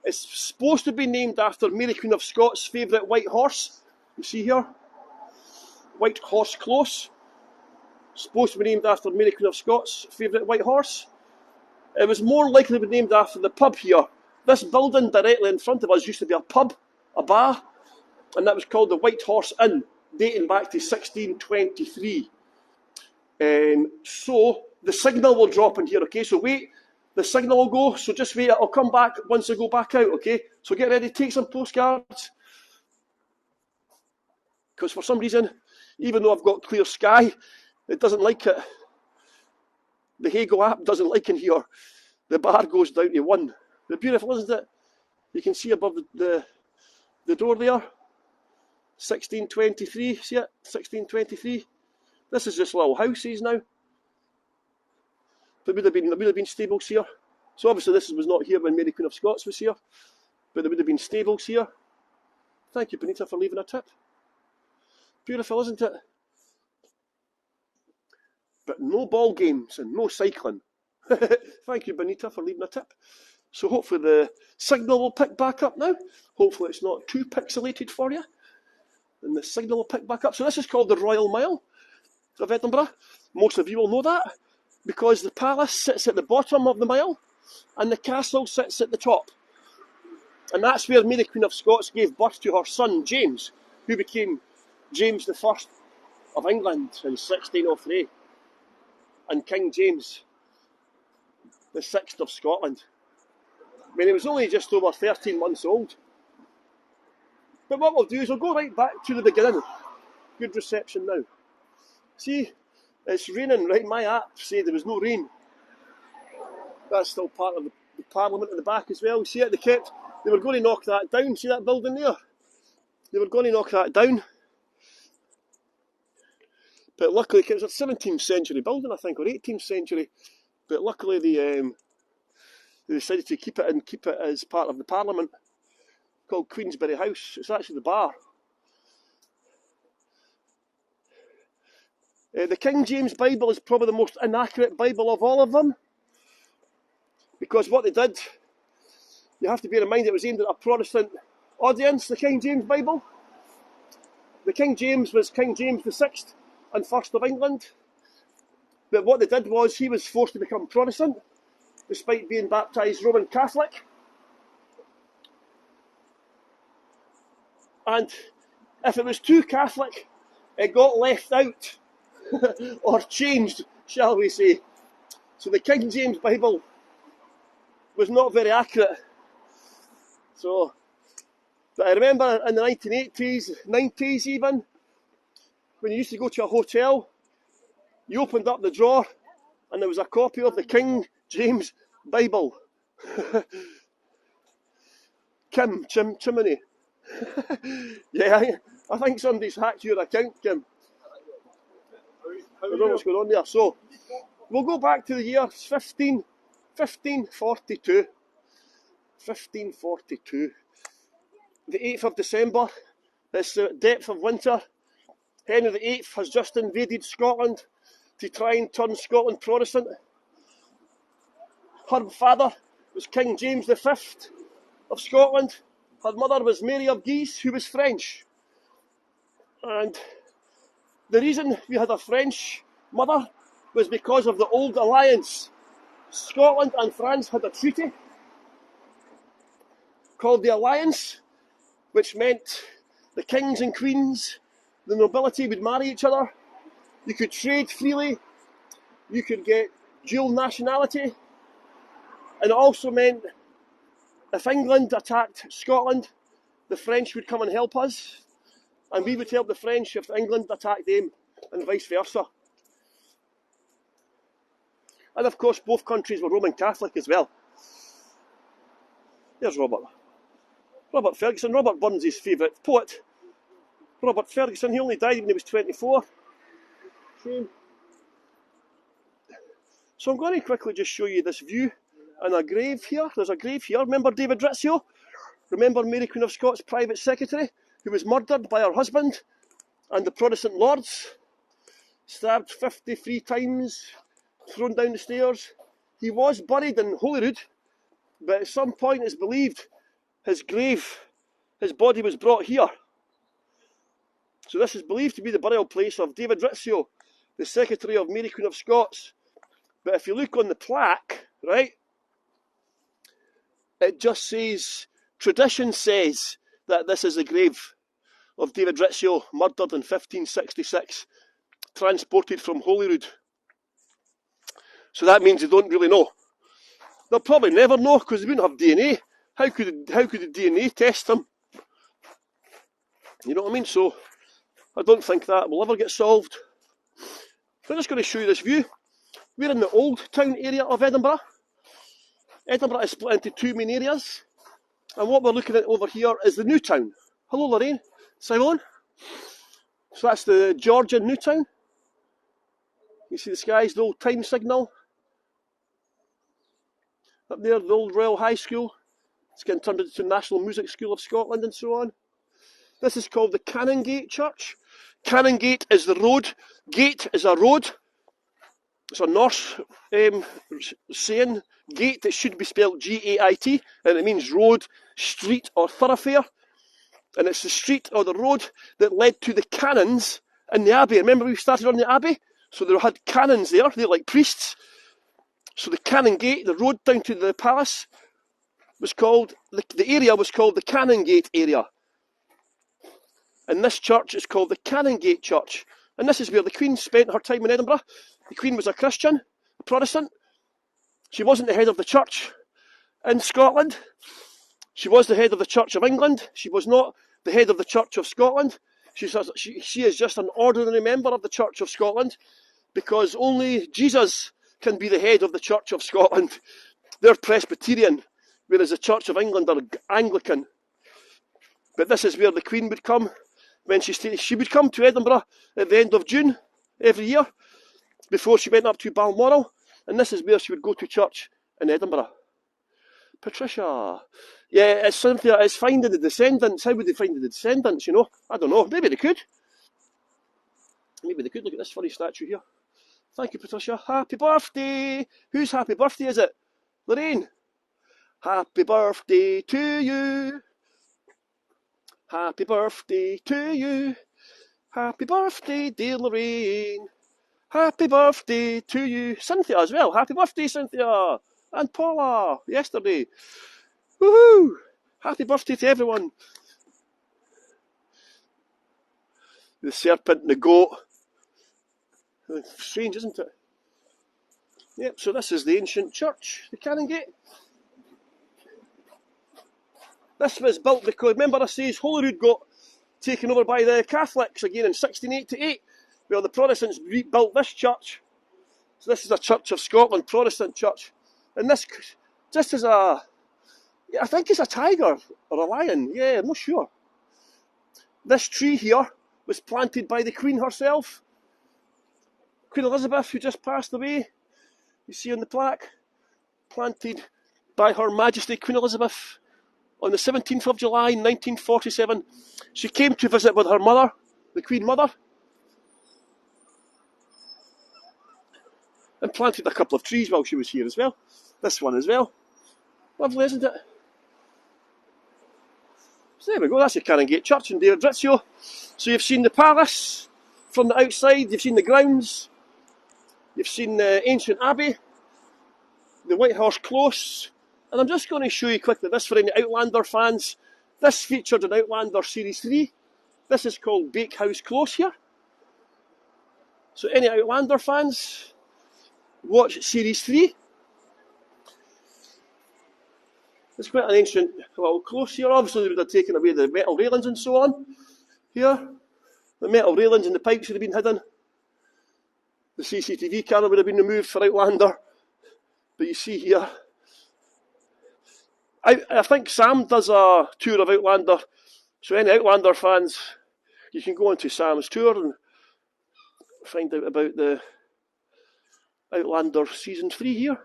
It's supposed to be named after Mary Queen of Scots' favourite white horse. You see here? White Horse Close. Supposed to be named after Mary Queen of Scots' favourite white horse. It was more likely to be named after the pub here. This building directly in front of us used to be a pub, a bar, and that was called the White Horse Inn, dating back to 1623. So the signal will drop in here, okay? So wait, the signal will go, so just wait, I'll come back once I go back out, okay? So get ready, take some postcards. Because for some reason, even though I've got clear sky, it doesn't like it. The Heygo app doesn't like in here. The bar goes down to 1. They're beautiful, isn't it? You can see above the door there. 1623, see it? 1623. This is just little houses now. There would have been stables here. So obviously this was not here when Mary Queen of Scots was here. But there would have been stables here. Thank you, Benita, for leaving a tip. Beautiful, isn't it? But no ball games and no cycling. Thank you, Benita, for leaving a tip. So hopefully the signal will pick back up now. Hopefully it's not too pixelated for you. And the signal will pick back up. So this is called the Royal Mile of Edinburgh. Most of you will know that because the palace sits at the bottom of the mile and the castle sits at the top. And that's where Mary Queen of Scots gave birth to her son James, who became James I of England in 1603. And King James VI of Scotland. I mean, he was only just over 13 months old. But what we'll do is we'll go right back to the beginning. Good reception now. See, it's raining, right? My app said there was no rain. That's still part of the Parliament at the back as well. See it? They were going to knock that down. See that building there? They were going to knock that down. But luckily, it was a 17th century building, I think, or 18th century. But luckily, they decided to keep it as part of the Parliament, called Queensberry House. It's actually the bar. The King James Bible is probably the most inaccurate Bible of all of them, because what they did, you have to bear in mind, it was aimed at a Protestant audience, the King James Bible. The King James was King James VI and First of England. But what they did was, he was forced to become Protestant, despite being baptised Roman Catholic. And if it was too Catholic, it got left out, or changed, shall we say. So the King James Bible was not very accurate. So, but I remember in the 1980s, 90s even, when you used to go to a hotel, you opened up the drawer and there was a copy of the King James Bible. Chimney. Yeah, I think somebody's hacked your account, Kim. I don't know what's going on there. So, we'll go back to the year 1542. 1542. The 8th of December. It's the depth of winter. Henry VIII has just invaded Scotland to try and turn Scotland Protestant. Her father was King James V of Scotland. Her mother was Mary of Guise, who was French. And the reason we had a French mother was because of the old alliance Scotland and France had a treaty called the Alliance, which meant the kings and queens, the nobility would marry each other, you could trade freely, you could get dual nationality, and it also meant if England attacked Scotland, the French would come and help us, and we would help the French if England attacked them, and vice versa. And of course, both countries were Roman Catholic as well. There's Robert. Robert Ferguson, Robert Burns' favourite poet. Robert Ferguson, he only died when he was 24. Shame. So I'm going to quickly just show you this view and a grave here. There's a grave here. Remember David Rizzio? Remember Mary Queen of Scots' private secretary, who was murdered by her husband and the Protestant lords? Stabbed 53 times, thrown down the stairs. He was buried in Holyrood, but at some point it's believed his grave, his body was brought here. So this is believed to be the burial place of David Rizzio, the secretary of Mary Queen of Scots. But if you look on the plaque, right, it just says, tradition says that this is the grave of David Rizzio, murdered in 1566, transported from Holyrood. So that means they don't really know. They'll probably never know because they wouldn't have DNA. How could the DNA test them? You know what I mean? So I don't think that will ever get solved. I'm just going to show you this view. We're in the old town area of Edinburgh. Edinburgh is split into two main areas. And what we're looking at over here is the new town. Hello Lorraine, Simon. So that's the Georgian new town. You see the skies, the old time signal. Up there, the old Royal High School. It's getting turned into the National Music School of Scotland and so on. This is called the Canongate Church. Canongate is the road. Gate is a road. It's a Norse saying. Gate, it should be spelled G-A-I-T, and it means road, street or thoroughfare. And it's the street or the road that led to the canons in the Abbey. Remember we started on the Abbey? So they had canons there, they're like priests. So the Canongate, the road down to the palace, was called, the area was called the Canongate area. And this church is called the Canongate Church. And this is where the Queen spent her time in Edinburgh. The Queen was a Christian, a Protestant. She wasn't the head of the church in Scotland. She was the head of the Church of England. She was not the head of the Church of Scotland. She is just an ordinary member of the Church of Scotland, because only Jesus can be the head of the Church of Scotland. They're Presbyterian, whereas the Church of England are Anglican. But this is where the Queen would come when she would come to Edinburgh at the end of June every year before she went up to Balmoral, and this is where she would go to church in Edinburgh. Patricia. Yeah, it's Cynthia, it's finding the descendants. How would they find the descendants, you know? I don't know. Maybe they could. Maybe they could. Look at this funny statue here. Thank you, Patricia. Happy birthday! Whose happy birthday is it? Lorraine. Happy birthday to you. Happy birthday to you. Happy birthday, dear Lorraine. Happy birthday to you. Cynthia as well. Happy birthday, Cynthia. And Paula, yesterday. Woohoo! Happy birthday to everyone. The serpent and the goat. Strange, isn't it? Yep, so this is the ancient church, the Canongate. This was built because, remember I says Holyrood got taken over by the Catholics again in 1688. Well, the Protestants rebuilt this church. So this is a Church of Scotland, Protestant church. And this just is I think it's a tiger or a lion. Yeah, I'm not sure. This tree here was planted by the Queen herself. Queen Elizabeth, who just passed away. You see on the plaque. Planted by Her Majesty Queen Elizabeth on the 17th of July 1947. She came to visit with her mother, the Queen Mother, and planted a couple of trees while she was here as well. This one as well. Lovely, isn't it? So there we go, that's the Canongate Church in David Rizzio. So you've seen the palace from the outside, you've seen the grounds, you've seen the ancient abbey, the White Horse Close. And I'm just going to show you quickly this for any Outlander fans. This featured in Outlander Series 3. This is called Bakehouse Close here. So any Outlander fans, watch Series 3. It's quite an ancient little close here. Obviously they would have taken away the metal railings and so on. Here, the metal railings and the pipes would have been hidden. The CCTV camera would have been removed for Outlander. But you see here, I think Sam does a tour of Outlander. So any Outlander fans, you can go into Sam's tour and find out about the Outlander Season 3 here.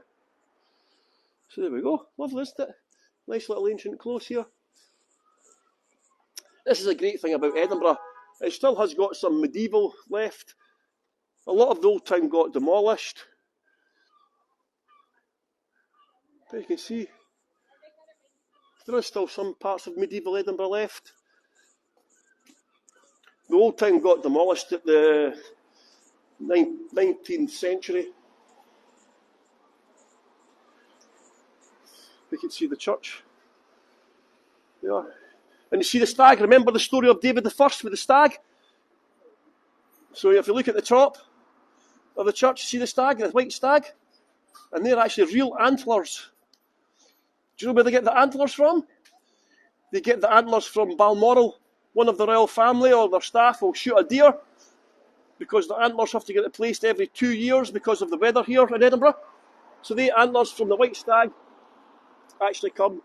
So there we go. Lovely, isn't it? Nice little ancient close here. This is a great thing about Edinburgh. It still has got some medieval left. A lot of the old town got demolished. But you can see there is still some parts of medieval Edinburgh left. The old town got demolished at the 19th century. We can see the church. Yeah. And you see the stag. Remember the story of David the First with the stag? So if you look at the top of the church, you see the stag, the white stag? And they're actually real antlers. Do you know where they get the antlers from? They get the antlers from Balmoral. One of the royal family or their staff will shoot a deer because the antlers have to get replaced every 2 years because of the weather here in Edinburgh. So the antlers from the white stag actually come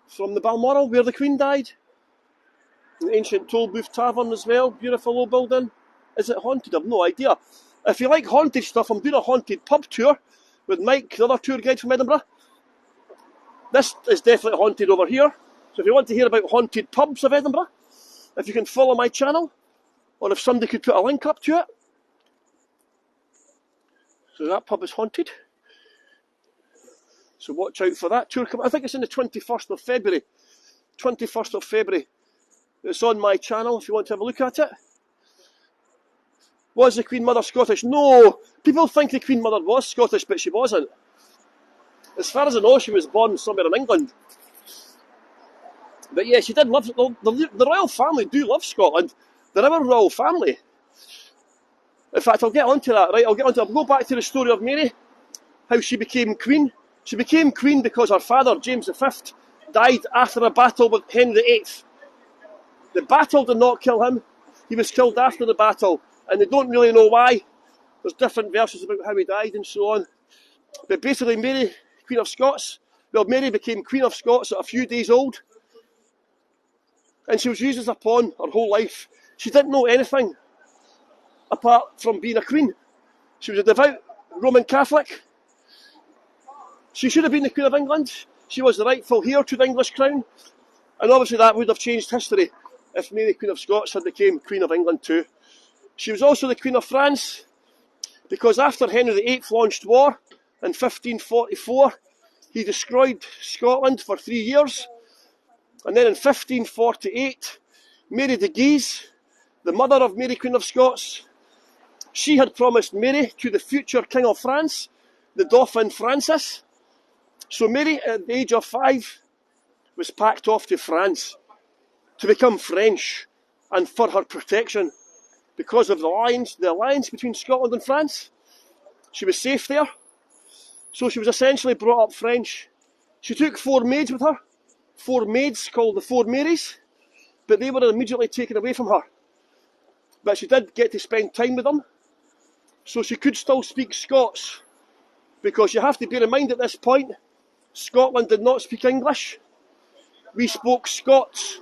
from the Balmoral where the Queen died. The ancient Toll Booth Tavern as well, beautiful old building. Is it haunted? I've no idea. If you like haunted stuff, I'm doing a haunted pub tour with Mike, the other tour guide from Edinburgh. This is definitely haunted over here. So if you want to hear about haunted pubs of Edinburgh, if you can follow my channel, or if somebody could put a link up to it. So that pub is haunted. So watch out for that tour. I think it's on the 21st of February. 21st of February. It's on my channel if you want to have a look at it. Was the Queen Mother Scottish? No! People think the Queen Mother was Scottish, but she wasn't. As far as I know, she was born somewhere in England. But yeah, she did love... The royal family do love Scotland. They're our royal family. In fact, I'll get onto that, right? I'll go back to the story of Mary, how she became queen. She became queen because her father, James V, died after a battle with Henry VIII. The battle did not kill him. He was killed after the battle, and they don't really know why. There's different versions about how he died and so on. But basically, Mary, Queen of Scots, well, Mary became Queen of Scots at a few days old. And she was used as a pawn her whole life. She didn't know anything apart from being a queen. She was a devout Roman Catholic. She should have been the Queen of England. She was the rightful heir to the English crown. And obviously that would have changed history if Mary, Queen of Scots, had become Queen of England too. She was also the Queen of France because after Henry VIII launched war in 1544, he destroyed Scotland for 3 years. And then in 1548, Mary de Guise, the mother of Mary, Queen of Scots, she had promised Mary to the future King of France, the Dauphin Francis. So Mary, at the age of 5, was packed off to France to become French and for her protection. Because of the alliance between Scotland and France, she was safe there. So she was essentially brought up French. She took 4 maids with her, 4 maids called the 4 Marys, but they were immediately taken away from her. But she did get to spend time with them, so she could still speak Scots, because you have to bear in mind at this point, Scotland did not speak English. We spoke Scots.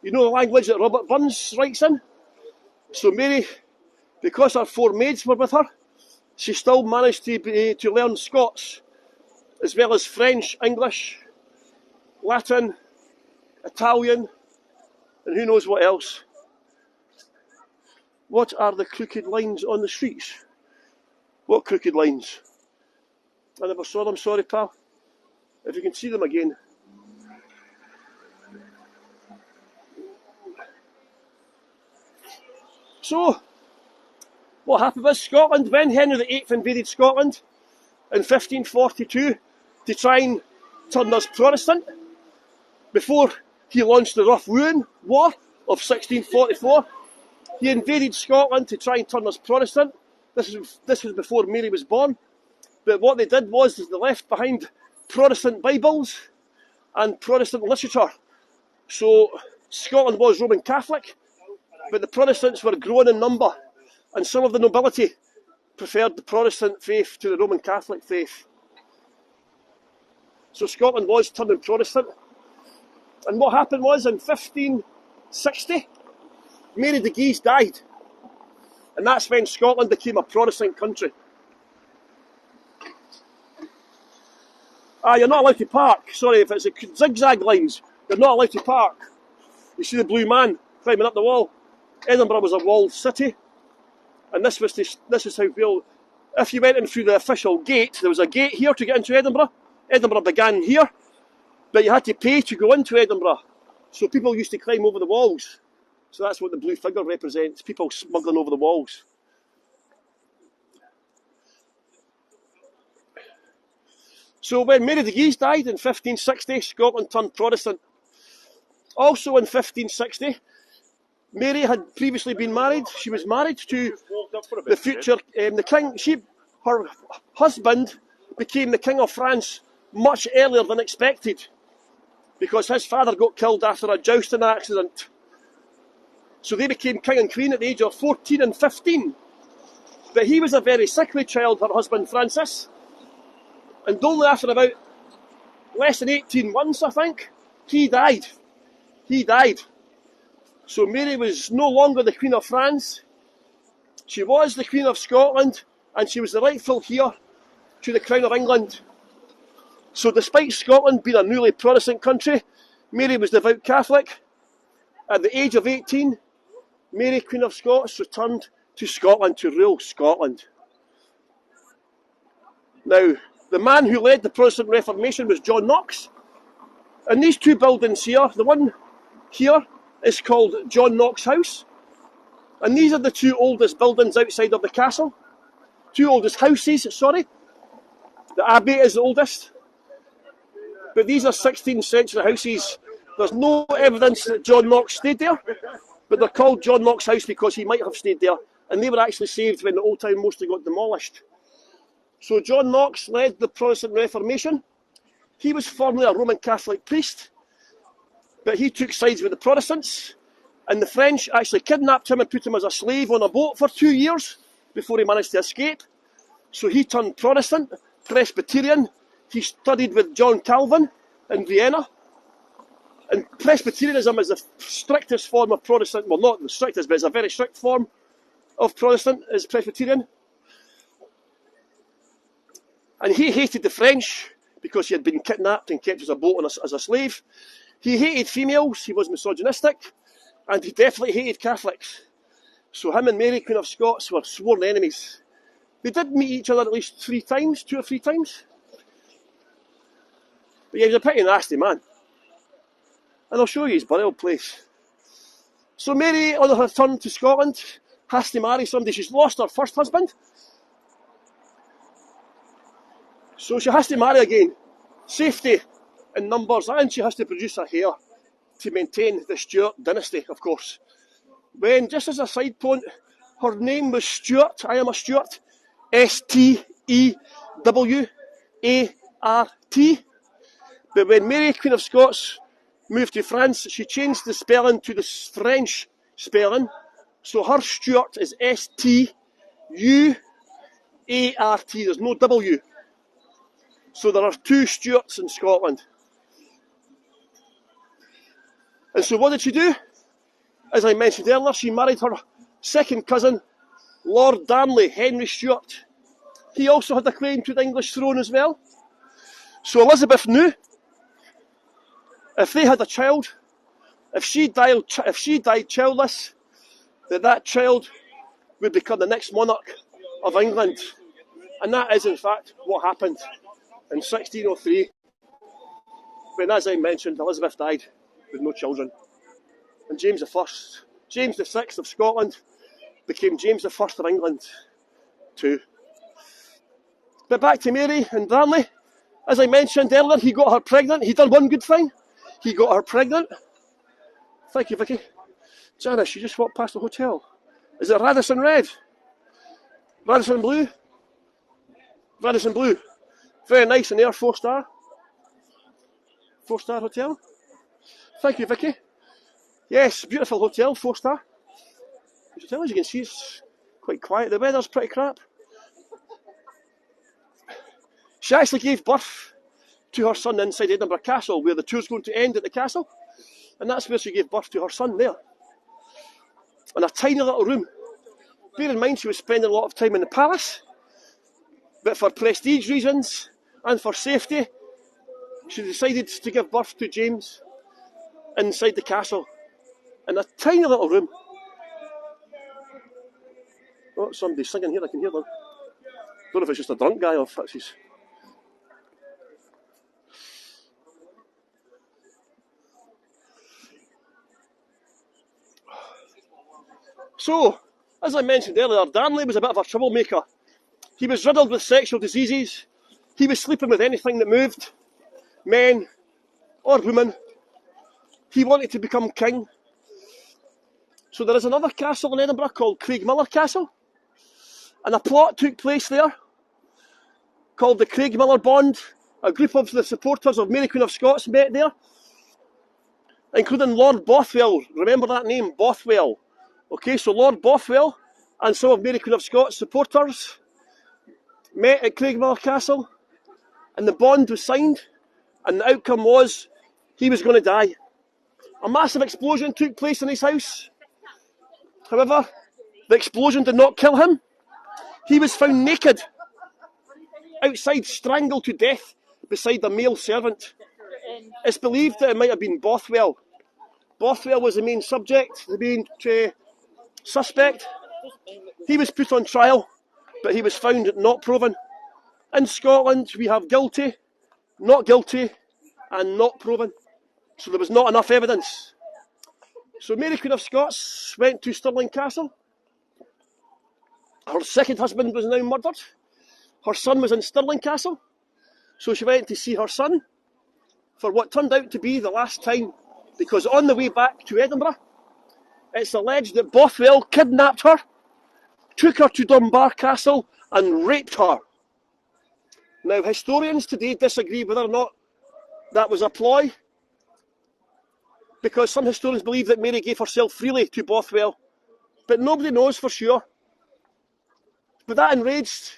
You know the language that Robert Burns writes in? So Mary, because her 4 maids were with her, she still managed to learn Scots, as well as French, English, Latin, Italian, and who knows what else. What are the crooked lines on the streets? What crooked lines? I never saw them, sorry pal. If you can see them again. So, what happened was Scotland, when Henry VIII invaded Scotland, in 1542 to try and turn us Protestant before he launched the Rough Rouen War of 1644. He invaded Scotland to try and turn us Protestant. This was before Mary was born. But what they did was they left behind Protestant Bibles and Protestant literature. So Scotland was Roman Catholic, but the Protestants were growing in number, and some of the nobility preferred the Protestant faith to the Roman Catholic faith. So Scotland was turning Protestant. And what happened was in 1560, Mary de Guise died. And that's when Scotland became a Protestant country. You're not allowed to park. Sorry, if it's a zigzag lines, you're not allowed to park. You see the blue man climbing up the wall. Edinburgh was a walled city. And this is how well, if you went in through the official gate, there was a gate here to get into Edinburgh. Edinburgh began here, but you had to pay to go into Edinburgh. So people used to climb over the walls. So that's what the blue figure represents, people smuggling over the walls. So when Mary de Guise died in 1560, Scotland turned Protestant. Also in 1560, Mary had previously been married. She was married to the future, the king. Her husband became the King of France much earlier than expected because his father got killed after a jousting accident. So they became king and queen at the age of 14 and 15. But he was a very sickly child, her husband Francis. And only after about less than 18 months, I think, he died. He died. So Mary was no longer the Queen of France. She was the Queen of Scotland, and she was the rightful heir to the Crown of England. So despite Scotland being a newly Protestant country, Mary was devout Catholic. At the age of 18, Mary, Queen of Scots, returned to Scotland to rule Scotland. Now, the man who led the Protestant Reformation was John Knox. And these two buildings here, the one here is called John Knox House. And these are the two oldest buildings outside of the castle. Two oldest houses, sorry. The Abbey is the oldest. But these are 16th century houses. There's no evidence that John Knox stayed there. But they're called John Knox House because he might have stayed there. And they were actually saved when the Old Town mostly got demolished. So John Knox led the Protestant Reformation. He was formerly a Roman Catholic priest, but he took sides with the Protestants, and the French actually kidnapped him and put him as a slave on a boat for 2 years before he managed to escape. So he turned Protestant, Presbyterian. He studied with John Calvin in Vienna. And Presbyterianism is the strictest form of Protestant, well, not the strictest, but it's a very strict form of Protestant, is Presbyterian. And he hated the French because he had been kidnapped and kept as a boat as a slave. He hated females, he was misogynistic, and he definitely hated Catholics. So him and Mary, Queen of Scots, were sworn enemies. They did meet each other at least 3 times, 2 or 3 times. But yeah, he was a pretty nasty man. And I'll show you his burial place. So Mary, on her return to Scotland, has to marry somebody. She's lost her first husband. So she has to marry again. Safety in numbers, and she has to produce a heir to maintain the Stuart dynasty, of course. When, just as a side point, her name was Stuart. I am a Stuart. S-T-E-W-A-R-T. But when Mary, Queen of Scots, moved to France, she changed the spelling to the French spelling. So her Stuart is S-T-U-A-R-T. There's no W. So there are 2 Stuarts in Scotland. And so what did she do? As I mentioned earlier, she married her second cousin, Lord Darnley, Henry Stuart. He also had a claim to the English throne as well. So Elizabeth knew if they had a child, if she died childless, that child would become the next monarch of England. And that is in fact what happened in 1603, when, as I mentioned, Elizabeth died with no children. And James VI of Scotland became James I of England too. But back to Mary and Darnley. As I mentioned earlier, he got her pregnant. He done one good thing. He got her pregnant. Thank you, Vicky. Janice, you just walked past the hotel. Is it Radisson Red? Radisson Blue? Radisson Blue. Very nice in there, 4-star. 4-star hotel. Thank you, Vicky. Yes, beautiful hotel, 4-star. Hotel, as you can see, it's quite quiet. The weather's pretty crap. She actually gave birth to her son inside Edinburgh Castle, where the tour's going to end at the castle. And that's where she gave birth to her son there. In a tiny little room. Bear in mind she was spending a lot of time in the palace, but for prestige reasons and for safety, she decided to give birth to James inside the castle, in a tiny little room. Oh, somebody's singing here, I can hear them. Don't know if it's just a drunk guy or if that's his... So, as I mentioned earlier, Darnley was a bit of a troublemaker. He was riddled with sexual diseases. He was sleeping with anything that moved, men or women. He wanted to become king. So there is another castle in Edinburgh called Craigmillar Castle. And a plot took place there called the Craigmillar Bond. A group of the supporters of Mary Queen of Scots met there, including Lord Bothwell. Remember that name, Bothwell. Okay, so Lord Bothwell and some of Mary Queen of Scots supporters met at Craigmillar Castle, and the bond was signed, and the outcome was he was going to die. A massive explosion took place in his house. However, the explosion did not kill him. He was found naked, outside, strangled to death beside a male servant. It's believed that it might have been Bothwell. Bothwell was the main subject, the main suspect. He was put on trial, but he was found not proven. In Scotland, we have guilty, and not proven. So there was not enough evidence. So Mary Queen of Scots went to Stirling Castle. Her second husband was now murdered. Her son was in Stirling Castle. So she went to see her son for what turned out to be the last time, because on the way back to Edinburgh, it's alleged that Bothwell kidnapped her, took her to Dunbar Castle and raped her. Now, historians today disagree whether or not that was a ploy, because some historians believe that Mary gave herself freely to Bothwell, but nobody knows for sure. But that enraged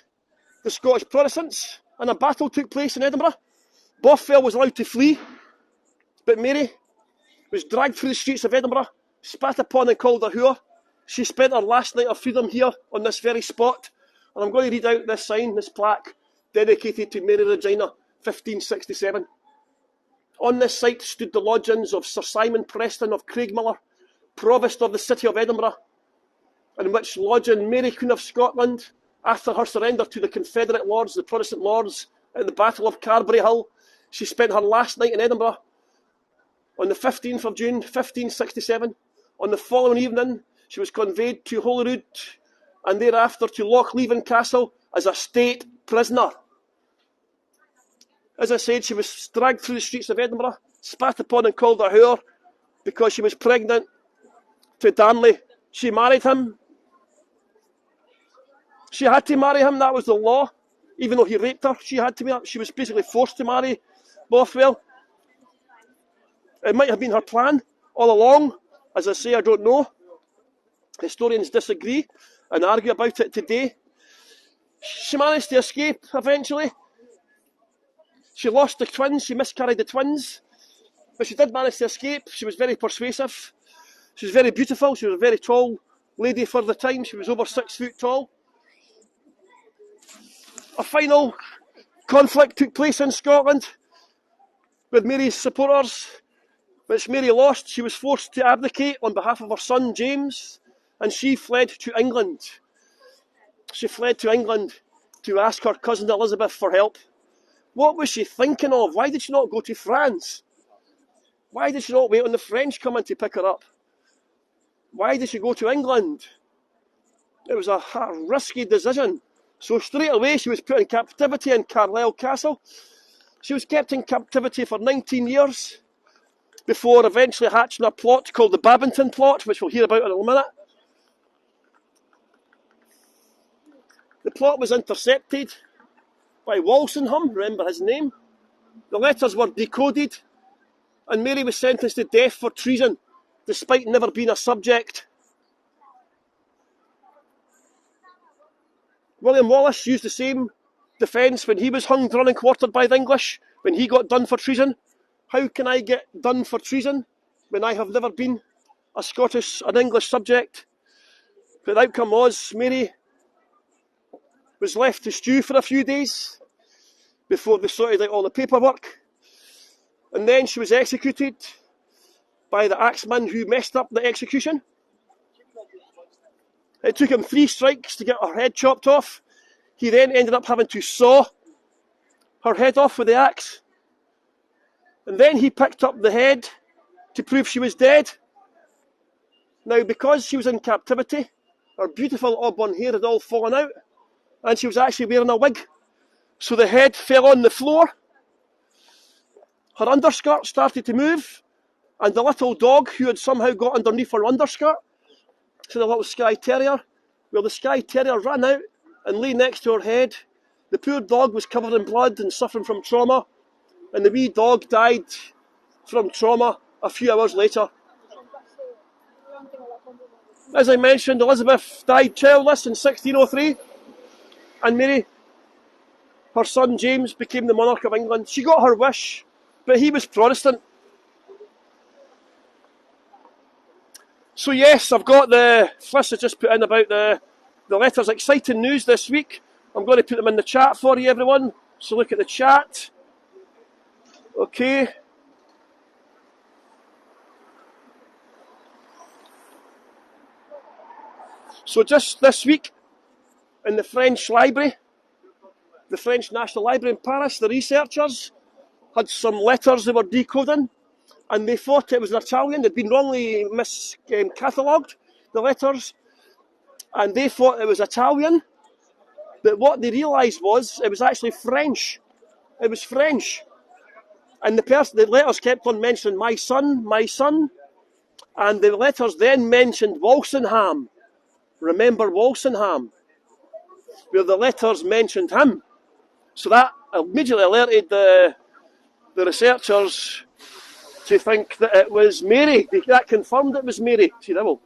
the Scottish Protestants, and a battle took place in Edinburgh. Bothwell was allowed to flee, but Mary was dragged through the streets of Edinburgh, spat upon and called a whore. She spent her last night of freedom here on this very spot. And I'm going to read out this sign, this plaque, dedicated to Mary Regina, 1567. On this site stood the lodgings of Sir Simon Preston of Craigmillar, Provost of the city of Edinburgh, in which lodging Mary Queen of Scotland, after her surrender to the Confederate lords, the Protestant lords, at the Battle of Carberry Hill, she spent her last night in Edinburgh on the 15th of June, 1567. On the following evening, she was conveyed to Holyrood and thereafter to Lochleven Castle as a state prisoner. As I said, she was dragged through the streets of Edinburgh, spat upon and called a whore because she was pregnant to Darnley. She married him. She had to marry him, that was the law. Even though he raped her, she was basically forced to marry Bothwell. It might have been her plan all along. As I say, I don't know. Historians disagree and argue about it today. She managed to escape eventually. She lost the twins, she miscarried the twins, but she did manage to escape. She was very persuasive. She was very beautiful. She was a very tall lady for the time. She was over 6 foot tall. A final conflict took place in Scotland with Mary's supporters, which Mary lost. She was forced to abdicate on behalf of her son James, and she fled to England. She fled to England to ask her cousin Elizabeth for help. What was she thinking of? Why did she not go to France? Why did she not wait on the French coming to pick her up? Why did she go to England? It was a risky decision So straight away she was put in captivity in Carlisle Castle. She was kept in captivity for 19 years before eventually hatching a plot called the Babington Plot, which we'll hear about in a minute. The plot was intercepted by Walsingham, remember his name. The letters were decoded, and Mary was sentenced to death for treason, despite never being a subject. William Wallace used the same defence when he was hung, drawn and quartered by the English, when he got done for treason. How can I get done for treason when I have never been an English subject? But the outcome was Mary was left to stew for a few days before they sorted out all the paperwork. And then she was executed by the axeman who messed up the execution. It took him 3 strikes to get her head chopped off. He then ended up having to saw her head off with the axe. And then he picked up the head to prove she was dead. Now, because she was in captivity, her beautiful auburn hair had all fallen out, and she was actually wearing a wig. So the head fell on the floor. Her underskirt started to move, and the little dog who had somehow got underneath her underskirt, so the little Skye Terrier, well, the Skye Terrier ran out and lay next to her head. The poor dog was covered in blood and suffering from trauma, and the wee dog died from trauma a few hours later. As I mentioned, Elizabeth died childless in 1603, and Mary, her son James, became the monarch of England. She got her wish, but he was Protestant. So yes, I've got the Fliss has just put in about the letters. Exciting news this week. I'm going to put them in the chat for you, everyone. So look at the chat. Okay. So just this week, in the French Library, the French National Library in Paris, the researchers had some letters they were decoding, and they thought it was Italian. They'd been wrongly catalogued, the letters, and they thought it was Italian. But what they realised was it was actually French. It was French. And the letters kept on mentioning my son, and the letters then mentioned Walsingham. Remember Walsingham? Where the letters mentioned him. So that immediately alerted the researchers to think that it was Mary. That confirmed it was Mary. See, that will.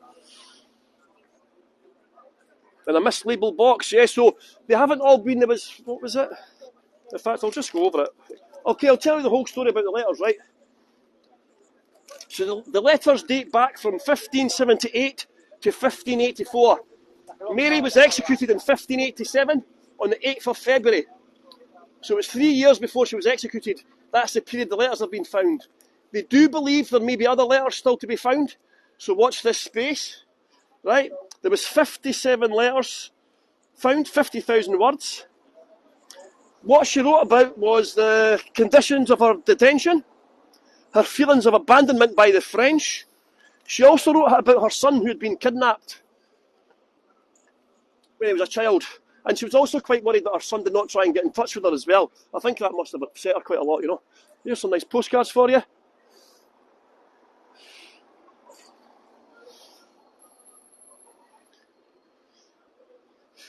In a mislabeled box, yeah, so they haven't all been, there was, what was it? In fact, I'll just go over it. Okay, I'll tell you the whole story about the letters, right? So the letters date back from 1578 to 1584. Mary was executed in 1587 on the 8th of February. So it was 3 years before she was executed. That's the period the letters have been found. They do believe there may be other letters still to be found. So watch this space, right? There was 57 letters found, 50,000 words. What she wrote about was the conditions of her detention, her feelings of abandonment by the French. She also wrote about her son who had been kidnapped when he was a child. And she was also quite worried that her son did not try and get in touch with her as well. I think that must have upset her quite a lot, you know. Here's some nice postcards for you.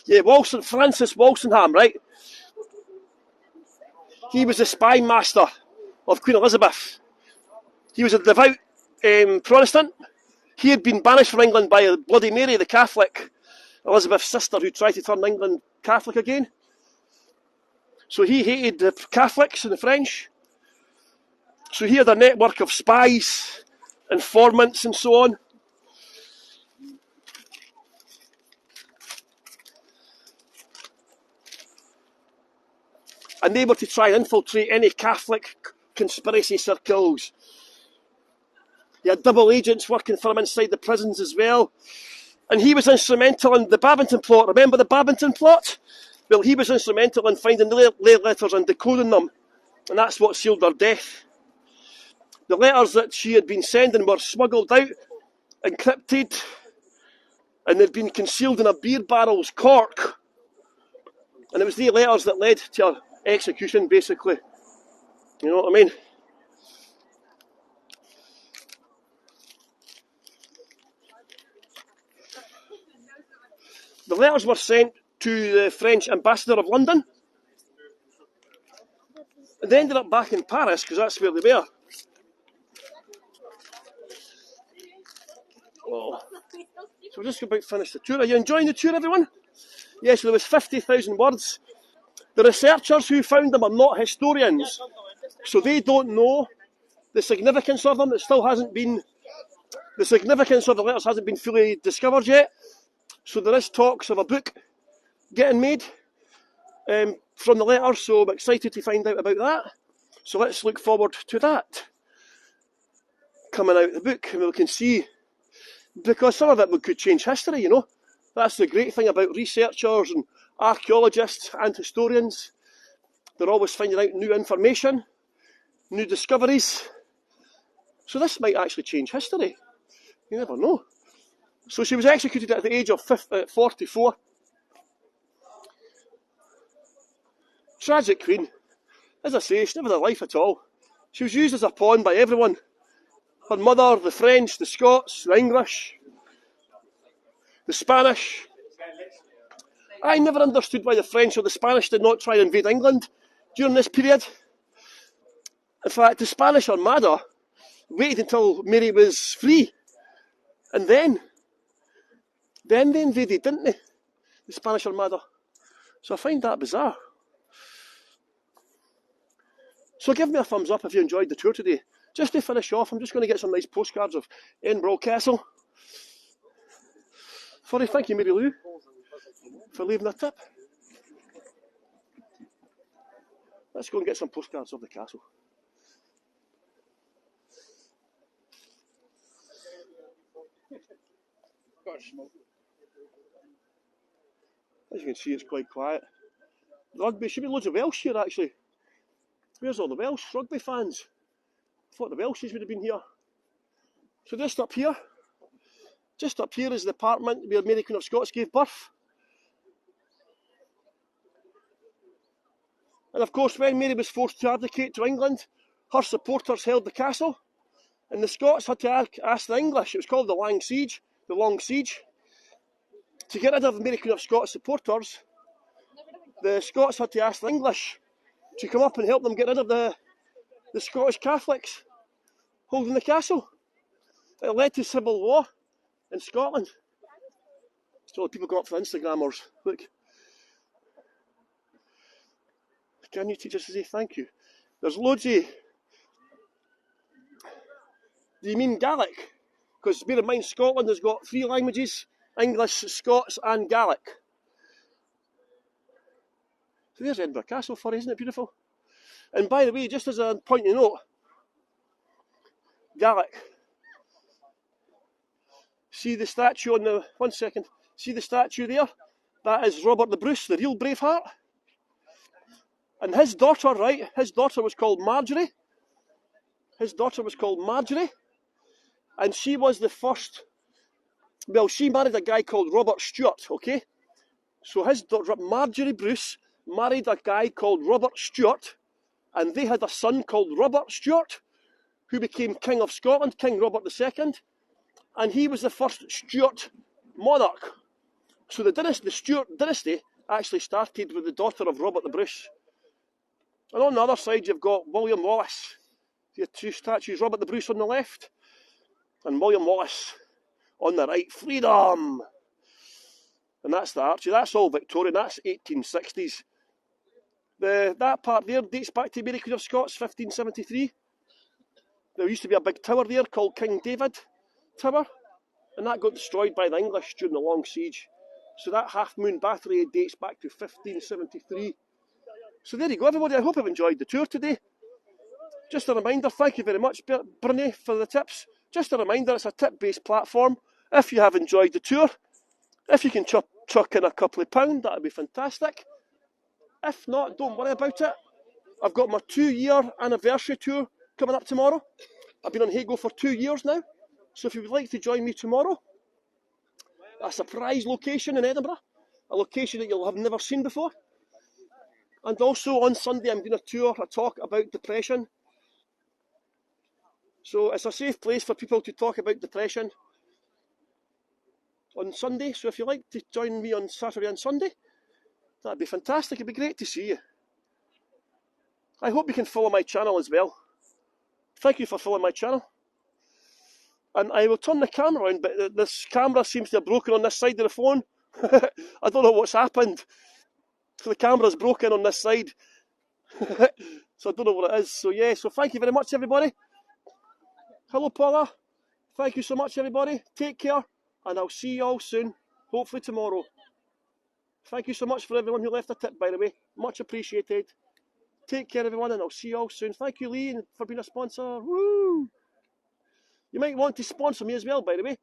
Yeah, Francis Walsingham, right? He was the spy master of Queen Elizabeth. He was a devout Protestant. He had been banished from England by Bloody Mary, the Catholic, Elizabeth's sister, who tried to turn England Catholic again. So he hated the Catholics and the French. So he had a network of spies, informants and so on. And they were to try and infiltrate any Catholic conspiracy circles. He had double agents working for him inside the prisons as well. And he was instrumental in the Babington Plot. Remember the Babington Plot? Well, he was instrumental in finding the letters and decoding them. And that's what sealed her death. The letters that she had been sending were smuggled out, encrypted, and they'd been concealed in a beer barrel's cork And it was the letters that led to her execution, basically. You know what I mean? The letters were sent to the French ambassador of London. And they ended up back in Paris, because that's where they were. Oh. So we're just about to finish the tour. Are you enjoying the tour, everyone? Yes, there was 50,000 words. The researchers who found them are not historians, so they don't know the significance of them. It still hasn't been, the significance of the letters hasn't been fully discovered yet. So there is talks of a book getting made from the letters, so I'm excited to find out about that. So let's look forward to that coming out of the book, and we can see, because some of it could change history, you know. That's the great thing about researchers and archaeologists and historians. They're always finding out new information, new discoveries. So this might actually change history. You never know. So she was executed at the age of 44. Tragic queen. As I say, she never had a life at all. She was used as a pawn by everyone. Her mother, the French, the Scots, the English, the Spanish. I never understood why the French or the Spanish did not try and invade England during this period. In fact, the Spanish Armada waited until Mary was free. And then they invaded, didn't they? The Spanish Armada. So I find that bizarre. So give me a thumbs up if you enjoyed the tour today. Just to finish off, I'm just going to get some nice postcards of Edinburgh Castle. Sorry, thank you, Mary Lou, for leaving a tip. Let's go and get some postcards of the castle. As you can see, it's quite quiet. Rugby, should be loads of Welsh here actually. Where's all the Welsh rugby fans? I thought the Welshies would have been here. So just up here is the apartment where Mary Queen of Scots gave birth. And of course, when Mary was forced to abdicate to England, her supporters held the castle, and the Scots had to ask the English. It was called the Long Siege. To get rid of Mary Queen of Scots supporters, the Scots had to ask the English to come up and help them get rid of the Scottish Catholics holding the castle. It led to civil war in Scotland. So people go up for Instagrammers. Look. Can you teach us to say thank you? There's loads of... Do you mean Gaelic? Because bear in mind, Scotland has got 3 languages: English, Scots and Gaelic. So there's Edinburgh Castle for you, isn't it beautiful? And by the way, just as a point of note, Gaelic. See the statue on the... One second. See the statue there? That is Robert the Bruce, the real Braveheart. And his daughter, right? His daughter was called Marjorie. And she was the first... Well, she married a guy called Robert Stewart, okay? So his daughter, Marjorie Bruce, married a guy called Robert Stewart, and they had a son called Robert Stewart, who became King of Scotland, King Robert II, and he was the first Stewart monarch. So the Stewart dynasty actually started with the daughter of Robert the Bruce. And on the other side, you've got William Wallace. You have 2 statues, Robert the Bruce on the left, and William Wallace on the right. Freedom! And that's the arch. That's all Victorian. That's 1860s. That part there dates back to Mary Queen of Scots, 1573. There used to be a big tower there called King David Tower, and that got destroyed by the English during the Long Siege. So that half-moon battery dates back to 1573. So there you go, everybody. I hope you've enjoyed the tour today. Just a reminder, thank you very much, Bruni, for the tips. Just a reminder, it's a tip-based platform. If you have enjoyed the tour, if you can chuck in a couple of pounds, that would be fantastic. If not, don't worry about it. I've got my 2-year anniversary tour coming up tomorrow. I've been on Heygo for 2 years now. So if you would like to join me tomorrow, a surprise location in Edinburgh, a location that you'll have never seen before, And also on Sunday, I'm doing a talk about depression. So it's a safe place for people to talk about depression on Sunday. So if you'd like to join me on Saturday and Sunday, that'd be fantastic. It'd be great to see you. I hope you can follow my channel as well. Thank you for following my channel. And I will turn the camera around, but this camera seems to have broken on this side of the phone. I don't know what's happened. So the camera's broken on this side. So I don't know what it is. So yeah, so thank you very much, everybody. Hello, Paula. Thank you so much, everybody. Take care, and I'll see you all soon, hopefully tomorrow. Thank you so much for everyone who left a tip, by the way. Much appreciated. Take care, everyone, and I'll see you all soon. Thank you, Lee, for being a sponsor. Woo! You might want to sponsor me as well, by the way.